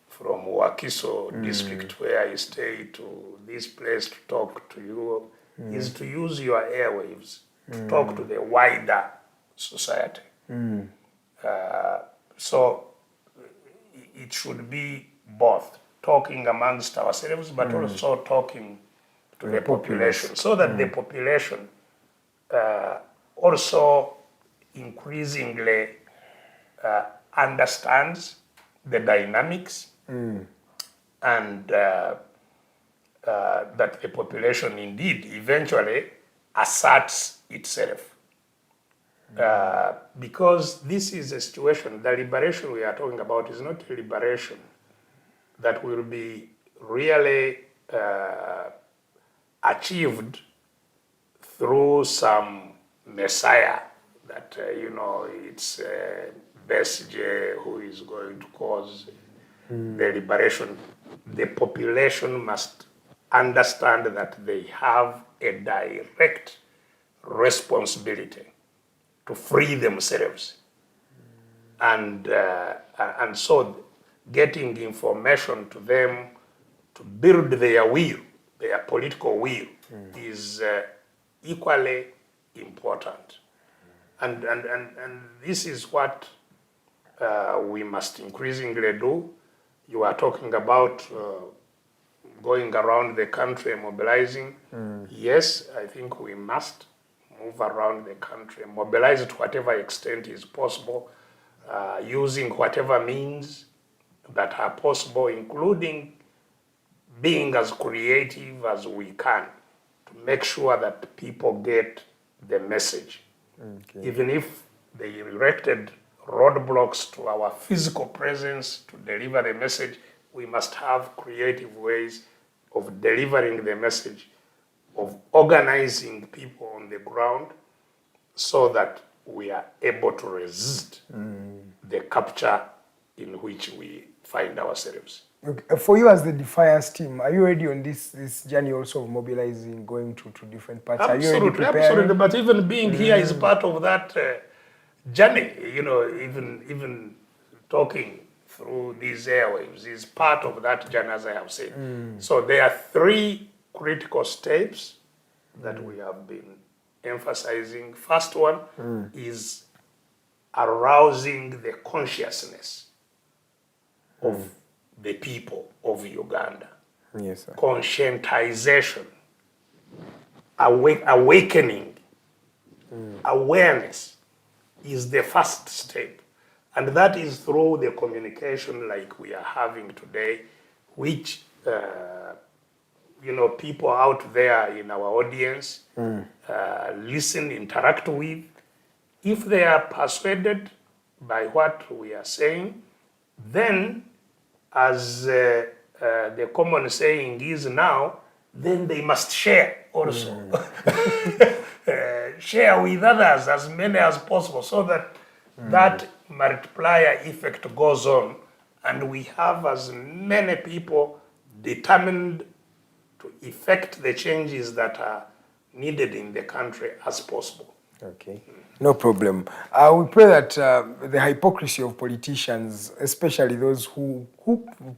from Wakiso district where I stay to this place to talk to you is to use your airwaves to talk to the wider society. So it should be both talking amongst ourselves, but also talking to the population, so that the population also increasingly understands the dynamics and that the population indeed eventually asserts itself. Because this is a situation, the liberation we are talking about is not a liberation that will be really achieved through some messiah that, it's Besigye who is going to cause the liberation. The population must understand that they have a direct responsibility to free themselves. And so getting information to them to build their will, their political will, is equally important. And this is what we must increasingly do. You are talking about going around the country and mobilizing. Yes, I think we must move around the country and mobilize to whatever extent is possible, using whatever means that are possible, including being as creative as we can to make sure that people get the message. Okay. Even if they erected roadblocks to our physical presence to deliver the message, we must have creative ways of delivering the message, of organizing people on the ground so that we are able to resist the capture in which we find ourselves. Okay. For you as the Defiance team, are you ready on this journey also of mobilizing, going to different parts? Absolutely, are you ready preparing? Absolutely. But even being here is part of that journey. Even talking through these airwaves is part of that journey, as I have said. So there are 3 critical steps that we have been emphasizing. First one is arousing the consciousness of the people of Uganda. Yes, sir. Conscientization, awakening, awareness is the first step. And that is through the communication like we are having today, which people out there in our audience listen, interact with. If they are persuaded by what we are saying, then as the common saying is now, then they must share also. Share with others, as many as possible, so that that multiplier effect goes on, and we have as many people determined to effect the changes that are needed in the country as possible. Okay, no problem. We pray that the hypocrisy of politicians, especially those who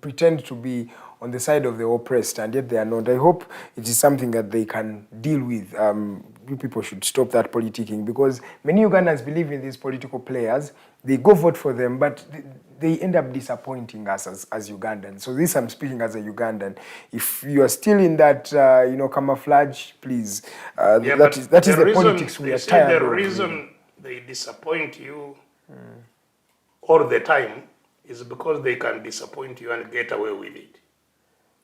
pretend to be on the side of the oppressed and yet they are not, I hope it is something that they can deal with. You people should stop that politicking, because many Ugandans believe in these political players. They go vote for them, but they end up disappointing us as Ugandans. So this, I'm speaking as a Ugandan. If you are still in that, camouflage, please. That is the politics we are tired of. The reason they disappoint you all the time is because they can disappoint you and get away with it.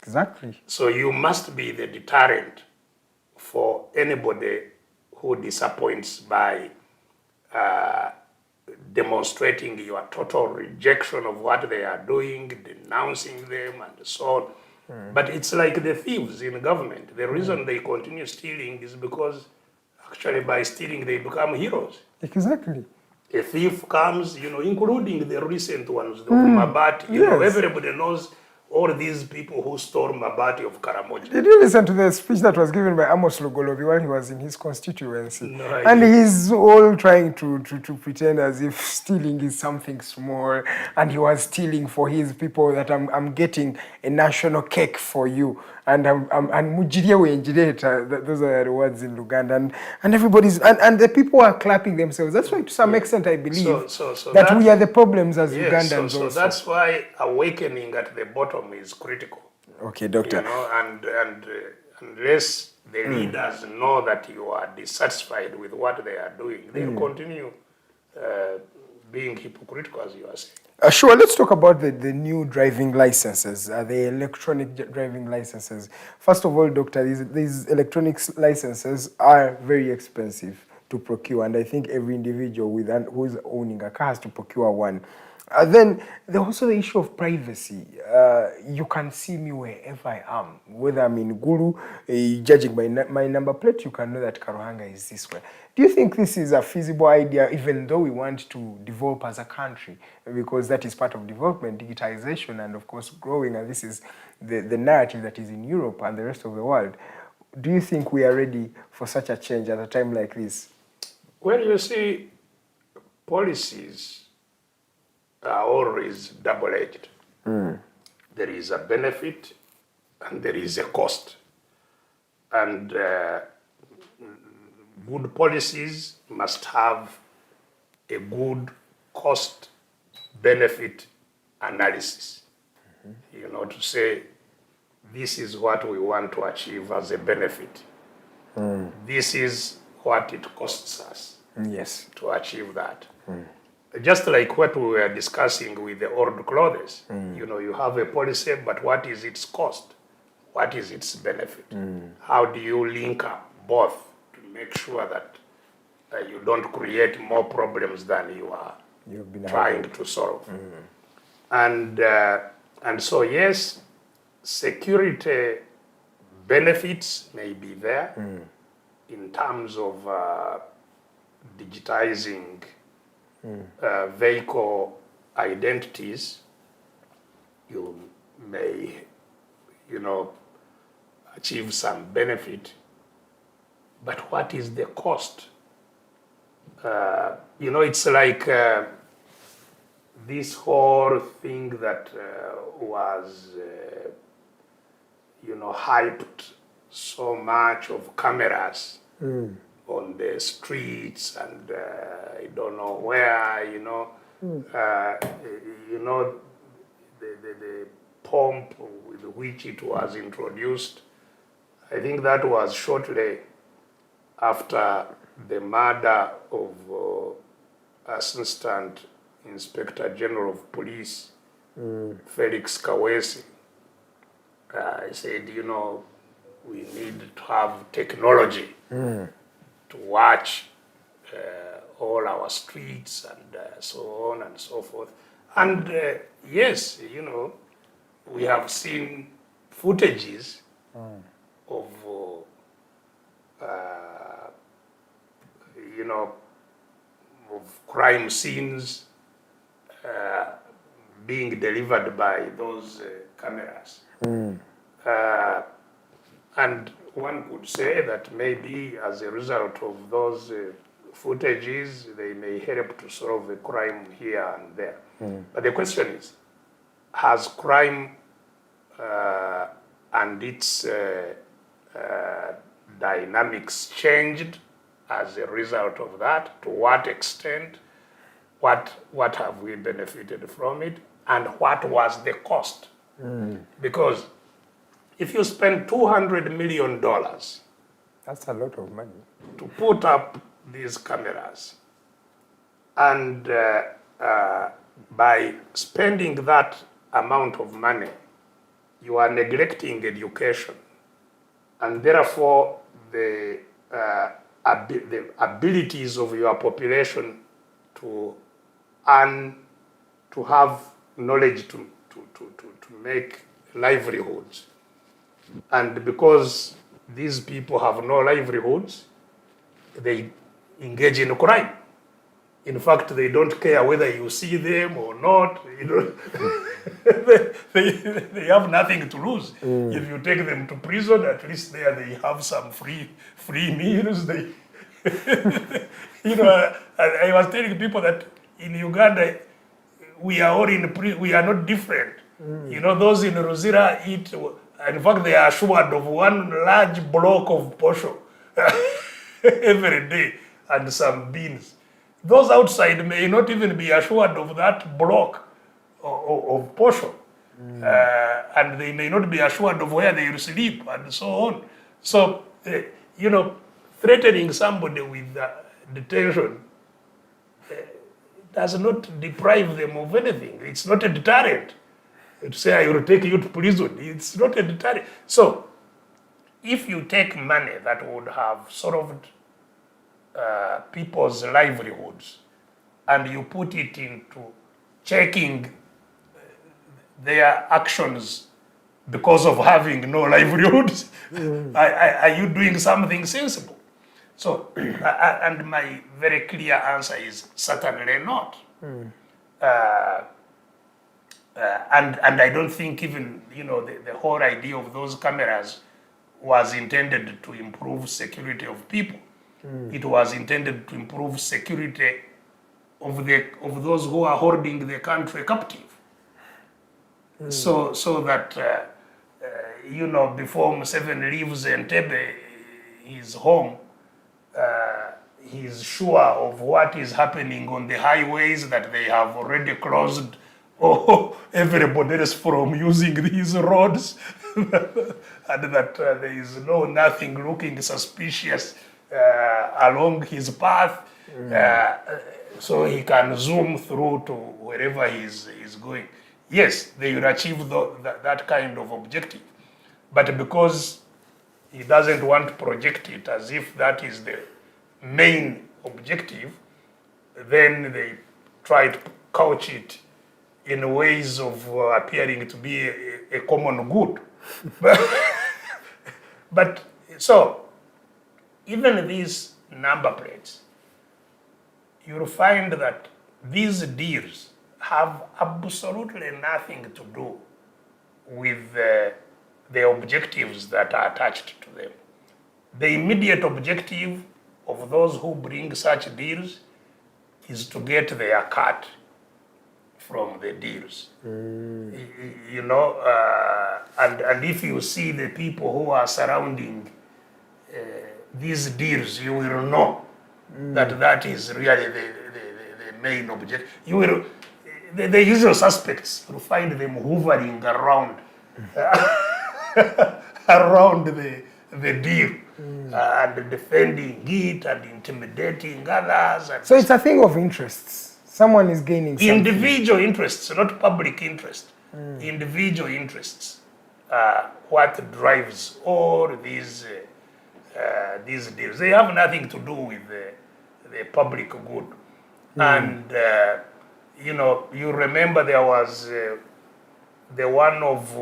Exactly. So you must be the deterrent for anybody who disappoints by demonstrating your total rejection of what they are doing, denouncing them, and so on. But it's like the thieves in government. The reason they continue stealing is because actually by stealing they become heroes. Exactly. A thief comes, including the recent ones, the Mabati, everybody knows all these people who stole Mabati of Karamoja. Did you listen to the speech that was given by Amos Lugolobi while he was in his constituency? No, and he's all trying to pretend as if stealing is something small, and he was stealing for his people, that I'm getting a national cake for you, and those are the words in Luganda, and everybody's and the people are clapping themselves. That's why to some extent I believe that we are the problems as Ugandans. So that's why awakening at the bottom is critical. Okay, doctor. And unless the leaders know that you are dissatisfied with what they are doing, they'll continue being hypocritical, as you are saying. Sure, let's talk about the new driving licenses, the electronic driving licenses. First of all, Doctor, these electronic licenses are very expensive to procure, and I think every individual who is owning a car has to procure one. Then there's also the issue of privacy. You can see me wherever I am, whether I'm in Gulu, judging by my number plate, you can know that Karuhanga is this way. Do you think this is a feasible idea, even though we want to develop as a country? Because that is part of development, digitization, and of course growing, and this is the narrative that is in Europe and the rest of the world. Do you think we are ready for such a change at a time like this? Well, you see, policies are always double-edged. There is a benefit and there is a cost. And good policies must have a good cost-benefit analysis. You know, to say, this is what we want to achieve as a benefit. This is what it costs us to achieve that. Just like what we were discussing with the old clothes, you know, you have a policy, but what is its cost? What is its benefit? How do you link up both to make sure that you don't create more problems than you are trying to solve? And so, yes, security benefits may be there in terms of digitizing vehicle identities. You may, you know, achieve some benefit, but what is the cost? You know, it's like this whole thing that was, you know, hyped so much of cameras on the streets and I don't know where, you know, you know, the pomp with which it was introduced. I think that was shortly after the murder of Assistant Inspector General of Police, Felix Kawesi. I said, you know, we need to have technology to watch all our streets and so on and so forth. And yes, you know, we have seen footages of, you know, of crime scenes being delivered by those cameras. And one could say that maybe as a result of those footages, they may help to solve a crime here and there. But the question is, has crime and its dynamics changed as a result of that? To what extent? What have we benefited from it? And what was the cost? Because if you spend $200 million, that's a lot of money, to put up these cameras, and by spending that amount of money, you are neglecting education, and therefore the abilities of your population to earn, to have knowledge to make livelihoods. And because these people have no livelihoods, they engage in crime. In fact, they don't care whether you see them or not. You know, they have nothing to lose. If you take them to prison, at least there they have some free meals. They, you know, I was telling people that in Uganda, we are all in prison. We are not different. You know, those in Rosira eat. In fact, they are assured of one large block of posho every day and some beans. Those outside may not even be assured of that block of posho. And they may not be assured of where they will sleep and so on. So, you know, threatening somebody with detention does not deprive them of anything. It's not a deterrent. To say, I will take you to prison. It's not a deterrent. So, if you take money that would have solved people's livelihoods and you put it into checking their actions because of having no livelihoods, are you doing something sensible? So, and my very clear answer is certainly not. And I don't think even, the whole idea of those cameras was intended to improve security of people. It was intended to improve security of those who are holding the country captive. So that, before Museveni leaves Entebbe, his home, he's sure of what is happening on the highways, that they have already closed everybody else from using these roads, and that there is nothing looking suspicious along his path, so he can zoom through to wherever he's going. Yes, they will achieve that kind of objective, but because he doesn't want to project it as if that is the main objective, then they try to couch it in ways of appearing to be a common good. But so, even these number plates, you'll find that these deals have absolutely nothing to do with the objectives that are attached to them. The immediate objective of those who bring such deals is to get their cut from the deals. And if you see the people who are surrounding these deals, you will know that is really the main objective. You will, the usual suspects, will find them hovering around around the deal and defending it and intimidating others. And So it's a thing of interests. Someone is gaining something. Individual interests, not public interest. Individual interests are what drives all these deals. They have nothing to do with the public good. And you remember there was the one of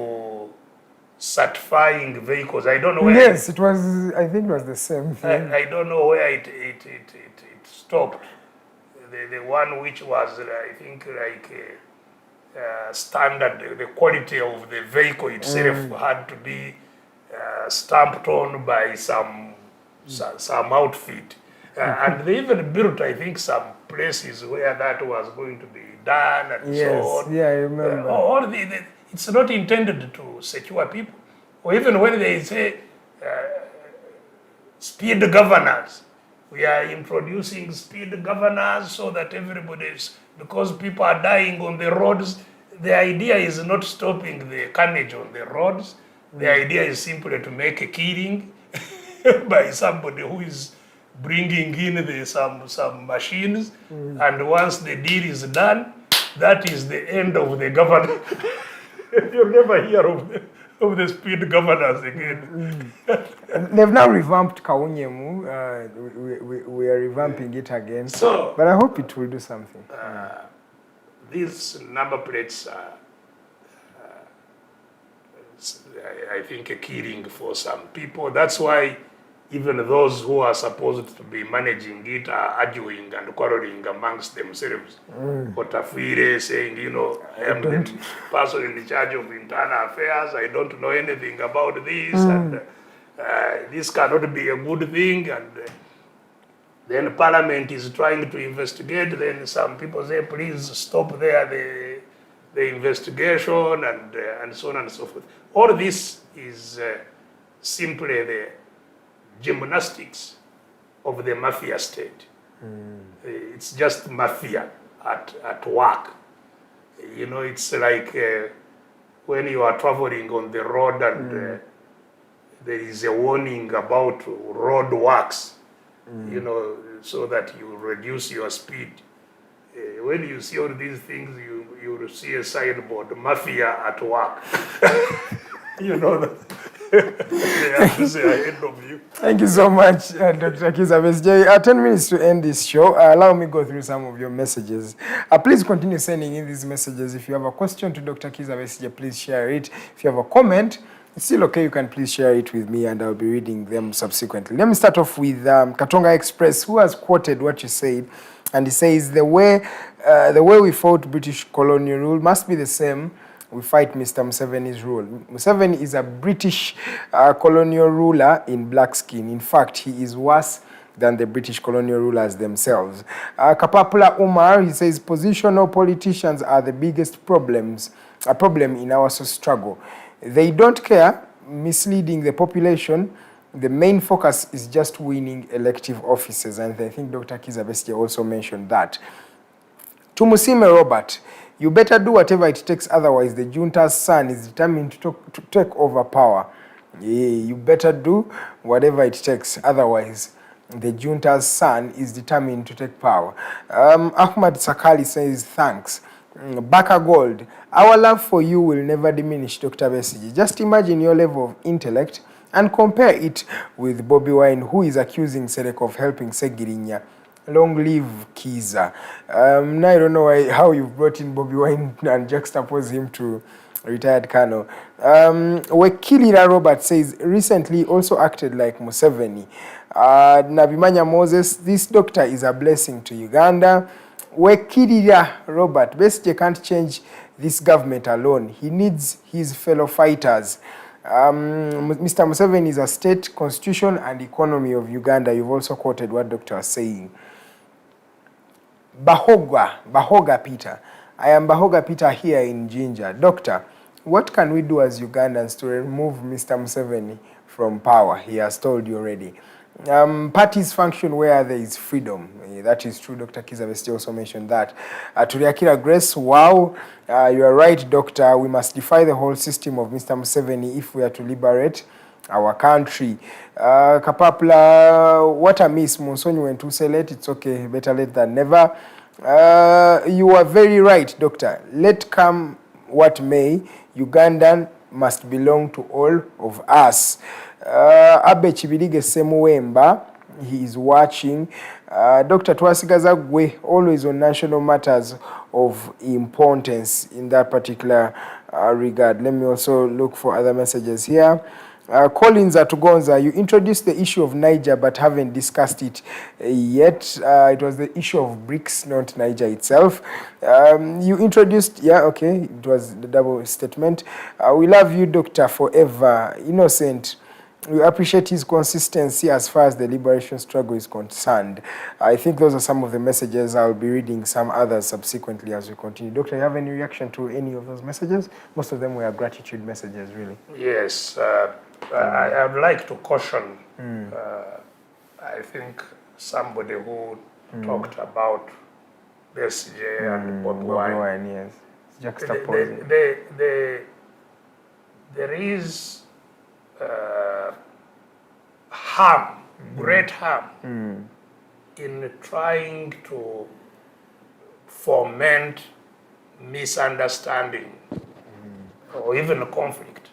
certifying vehicles. I don't know where. Yes, it was. I think it was the same thing. I don't know where it stopped. The one which was, I think, like standard. The quality of the vehicle itself had to be stamped on by some outfit, and they even built, I think, some places where that was going to be done, and Yes, so on. yeah, I remember. It's not intended to secure people, or even when they say speed governors. We are introducing speed governors so that everybody is, because people are dying on the roads. The idea is not stopping the carnage on the roads. The idea is simply to make a killing by somebody who is bringing in some machines. And once the deal is done, that is the end of the governor. You'll never hear of the speed governors again. They've now revamped Kawunyemu. We are revamping it again. So, but I hope it will do something. These number plates are, I think, a killing for some people. That's why even those who are supposed to be managing it are arguing and quarreling amongst themselves. Otafire saying, I am the person in charge of internal affairs. I don't know anything about this, and this cannot be a good thing. And then Parliament is trying to investigate. Then some people say, please stop there the investigation, and so on and so forth. All this is simply the gymnastics of the mafia state. It's just mafia at work. It's like when you are traveling on the road and there is a warning about road works, so that you reduce your speed. when you see all these things, you will see a signboard, mafia at work. You know that. They have to say ahead of you. Thank you so much, Dr. Kizza Besigye. 10 minutes to end this show. Allow me to go through some of your messages. Please continue sending in these messages. If you have a question to Dr. Kizza Besigye, please share it. If you have a comment, it's still okay. You can please share it with me and I'll be reading them subsequently. Let me start off with Katonga Express, who has quoted what you said. And he says, the way we fought British colonial rule must be the same we fight Mr. Museveni's rule. Museveni is a British colonial ruler in black skin. In fact, he is worse than the British colonial rulers themselves. Kapapula Umar, he says, positional politicians are the biggest problem in our struggle. They don't care, misleading the population. The main focus is just winning elective offices. And I think Dr. Kizza Besigye also mentioned that. Tumusime Robert, you better do whatever it takes, otherwise the junta's son is determined to take over power. Yeah, you better do whatever it takes, otherwise the junta's son is determined to take power. Ahmad Sakali says, thanks. Baka Gold, our love for you will never diminish, Dr. Besigye. Just imagine your level of intellect and compare it with Bobi Wine, who is accusing Serek of helping Segirinya. Long live Kizza. Now I don't know how you brought in Bobi Wine and juxtapose him to retired colonel. Wekilira Robert says, recently also acted like Museveni. Nabimanya Moses, this doctor is a blessing to Uganda. Wekilira Robert, Besigye can't change this government alone. He needs his fellow fighters. Mr. Museveni is a state, constitution and economy of Uganda. You've also quoted what doctor was saying. Bahoga Peter. I am Bahoga Peter here in Jinja. Doctor, what can we do as Ugandans to remove Mr. Museveni from power? He has told you already. Parties function where there is freedom. That is true. Dr. Kizza Besigye also mentioned that. Turiakira Grace, wow, you are right, doctor. We must defy the whole system of Mr. Museveni if we are to liberate our country. Kapapula, what a miss. Monsoni went to sell it. It's okay. Better late than never. You are very right, doctor. Let come what may, Ugandan must belong to all of us. Abe Chibilige Semuwemba, he is watching. Dr. Twasigazagwe, always on national matters of importance in that particular regard. Let me also look for other messages here. Collins Atugonza, you introduced the issue of Niger but haven't discussed it yet. It was the issue of BRICS, not Niger itself. You introduced, yeah, okay, it was the double statement. We love you, doctor, forever. Innocent. We appreciate his consistency as far as the liberation struggle is concerned. I think those are some of the messages. I'll be reading some others subsequently as we continue. Doctor, you have any reaction to any of those messages? Most of them were gratitude messages, really. Yes. I would like to caution, I think somebody who talked about Besigye and Bobi Wine. Yes. Juxtaposing. There is harm, great harm, in trying to foment misunderstanding or even conflict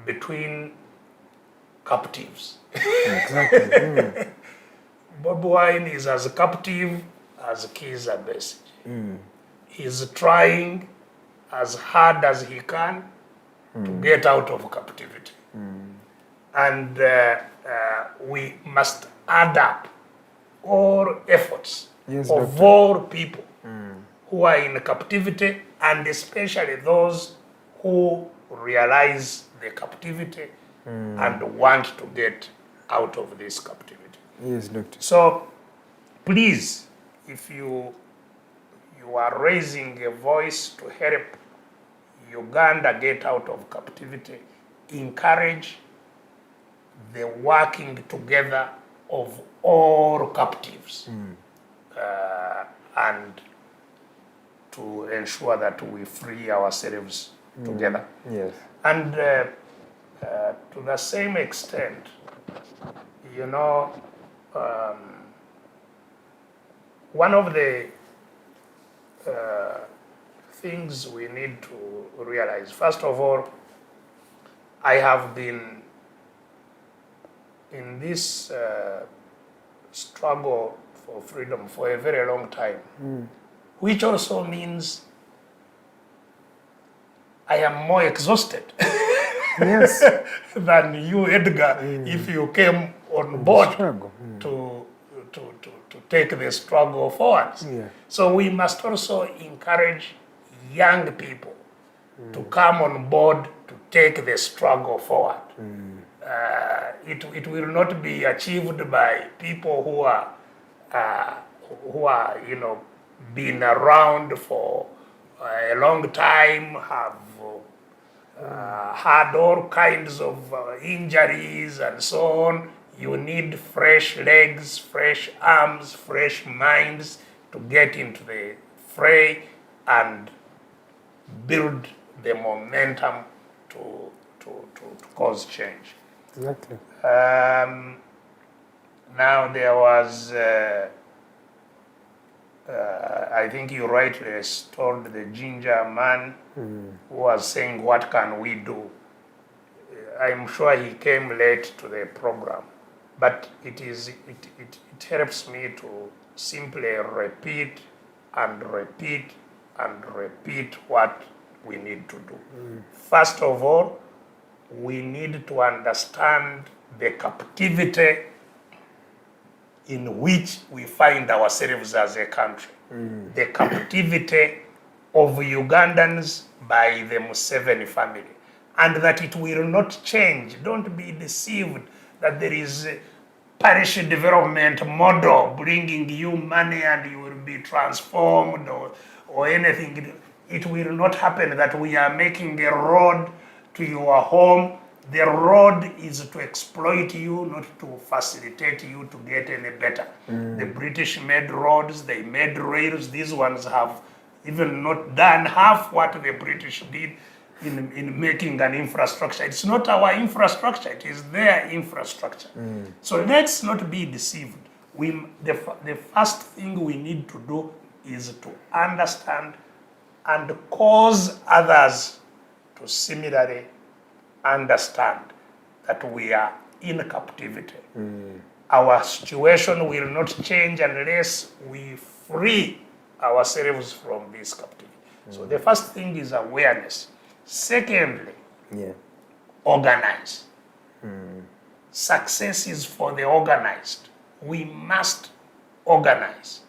between captives. Exactly. Bobi Wine is as captive as Kizza Besigye. He's trying as hard as he can to get out of captivity. And we must add up all efforts of all people who are in captivity, and especially those who realize the captivity and want to get out of this captivity. Yes, doctor. So please, if you are raising a voice to help Uganda get out of captivity, encourage the working together of all captives and to ensure that we free ourselves together. Yes. And to the same extent, you know, one of the things we need to realize. First of all, I have been in this struggle for freedom for a very long time, which also means I am more exhausted Yes. than you, Edgar, if you came on board Struggle. to take the struggle forward. Yeah. So we must also encourage young people to come on board to take the struggle forward. It will not be achieved by people who are been around for a long time, have had all kinds of injuries and so on. You need fresh legs, fresh arms, fresh minds to get into the fray and build the momentum to cause change. Exactly. Now there was, I think you rightly told the ginger man who was saying, what can we do? I'm sure he came late to the program, but it helps me to simply repeat and repeat and repeat what we need to do. First of all, we need to understand the captivity in which we find ourselves as a country. The captivity of Ugandans by the Museveni family. And that it will not change. Don't be deceived that there is a parish development model bringing you money and you will be transformed or anything. It will not happen that we are making a road to your home. The road is to exploit you, not to facilitate you to get any better. The British made roads, they made rails. These ones have even not done half what the British did in making an infrastructure. It's not our infrastructure, it is their infrastructure. So let's not be deceived. The first thing we need to do is to understand and cause others to similarly understand that we are in captivity. Our situation will not change unless we free ourselves from this captivity. So the first thing is awareness. Secondly, organize. Success is for the organized. We must organize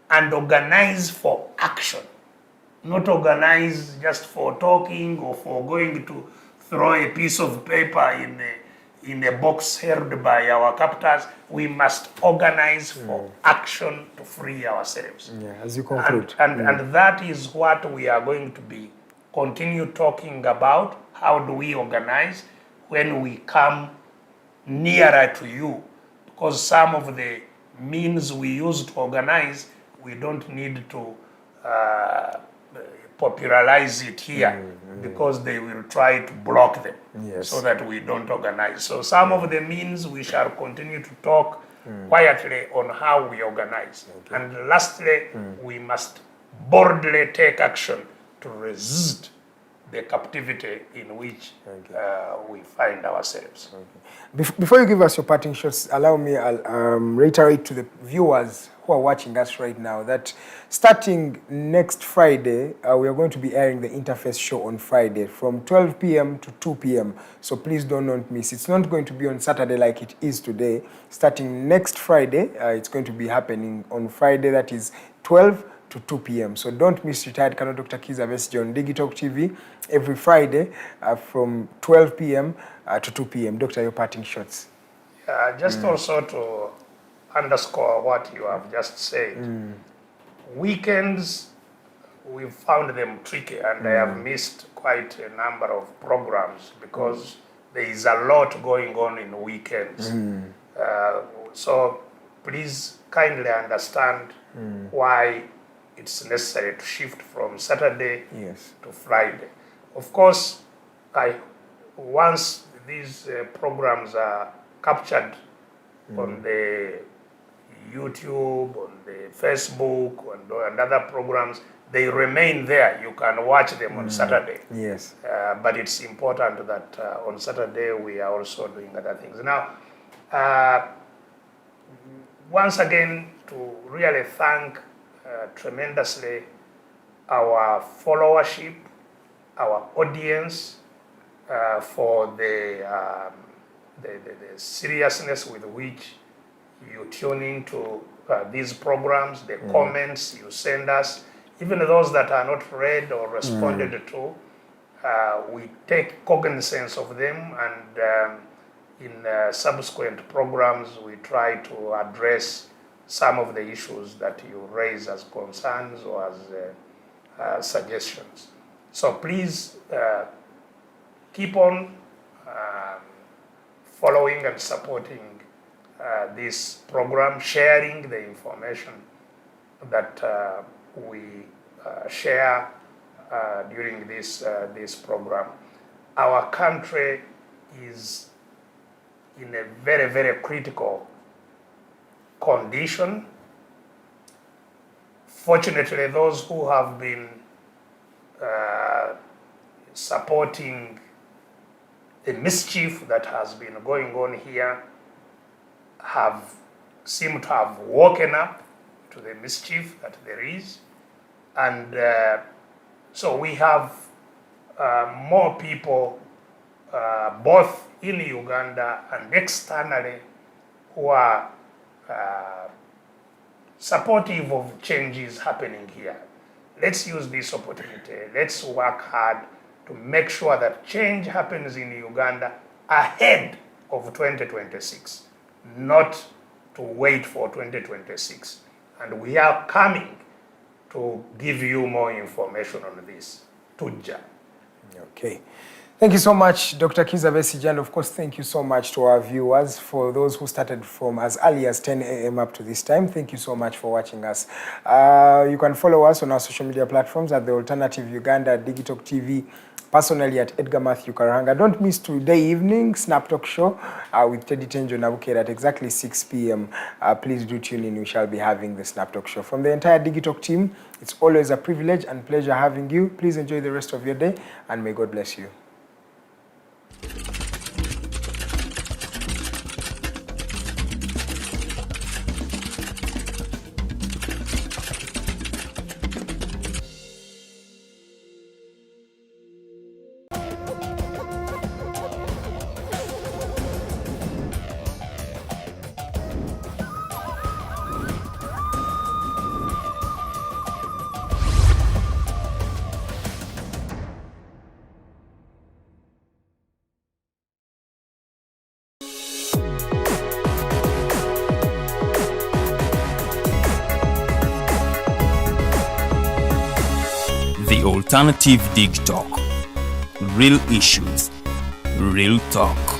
and organize for action, not organize just for talking or for going to throw a piece of paper in a box held by our captors. We must organize for action to free ourselves. Yeah, as you conclude. And that is what we are going to be continue talking about. How do we organize when we come nearer to you? Because some of the means we use to organize, we don't need to popularize it here because they will try to block them so that we don't organize. So some of the means we shall continue to talk quietly on how we organize. And lastly, we must boldly take action to resist the captivity in which we find ourselves. Before you give us your parting shots, allow me to reiterate to the viewers who are watching us right now that starting next Friday, we are going to be airing the Interface show on Friday from 12 p.m. to 2 p.m. So please do not miss. It's not going to be on Saturday like it is today. Starting next Friday, it's going to be happening on Friday, that is 12 to 2 p.m. So don't miss retired Colonel Dr. Kizza Besigye on Digitalk TV every Friday from 12 p.m. To 2 p.m. Doctor, your parting shots. Just also to underscore what you have just said. Weekends, we've found them tricky, and I have missed quite a number of programs because there is a lot going on in weekends. So please kindly understand why it's necessary to shift from Saturday to Friday. Of course, once these programs are captured on the YouTube, on the Facebook, and other programs, they remain there. You can watch them on Saturday. Yes. But it's important that on Saturday we are also doing other things. Now, once again, to really thank tremendously our followership, our audience, for the seriousness with which you tune into these programs, the comments you send us, even those that are not read or responded to. We take cognizance of them, and in subsequent programs we try to address some of the issues that you raise as concerns or as suggestions. So please keep on following and supporting this program, sharing the information that we share during this program. Our country is in a very, very critical condition. Fortunately, those who have been supporting the mischief that has been going on here seem to have woken up to the mischief that there is. And so we have more people, both in Uganda and externally, who are supportive of changes happening here. Let's use this opportunity. Let's work hard to make sure that change happens in Uganda ahead of 2026, not to wait for 2026. And we are coming to give you more information on this. Tujja. Okay. Thank you so much, Dr. Kizza Besigye, and of course, thank you so much to our viewers. For those who started from as early as 10 a.m. up to this time, thank you so much for watching us. You can follow us on our social media platforms at The Alternative Uganda, Digitalk TV, personally at Edgar Matthew Karahanga. Don't miss today evening Snap Talk Show with Teddy Tenjo Nabukera at exactly 6 p.m. Please do tune in. We shall be having the Snap Talk Show. From the entire Digitalk team, it's always a privilege and pleasure having you. Please enjoy the rest of your day, and may God bless you. The Alternative Digitalk. Real issues, real talk.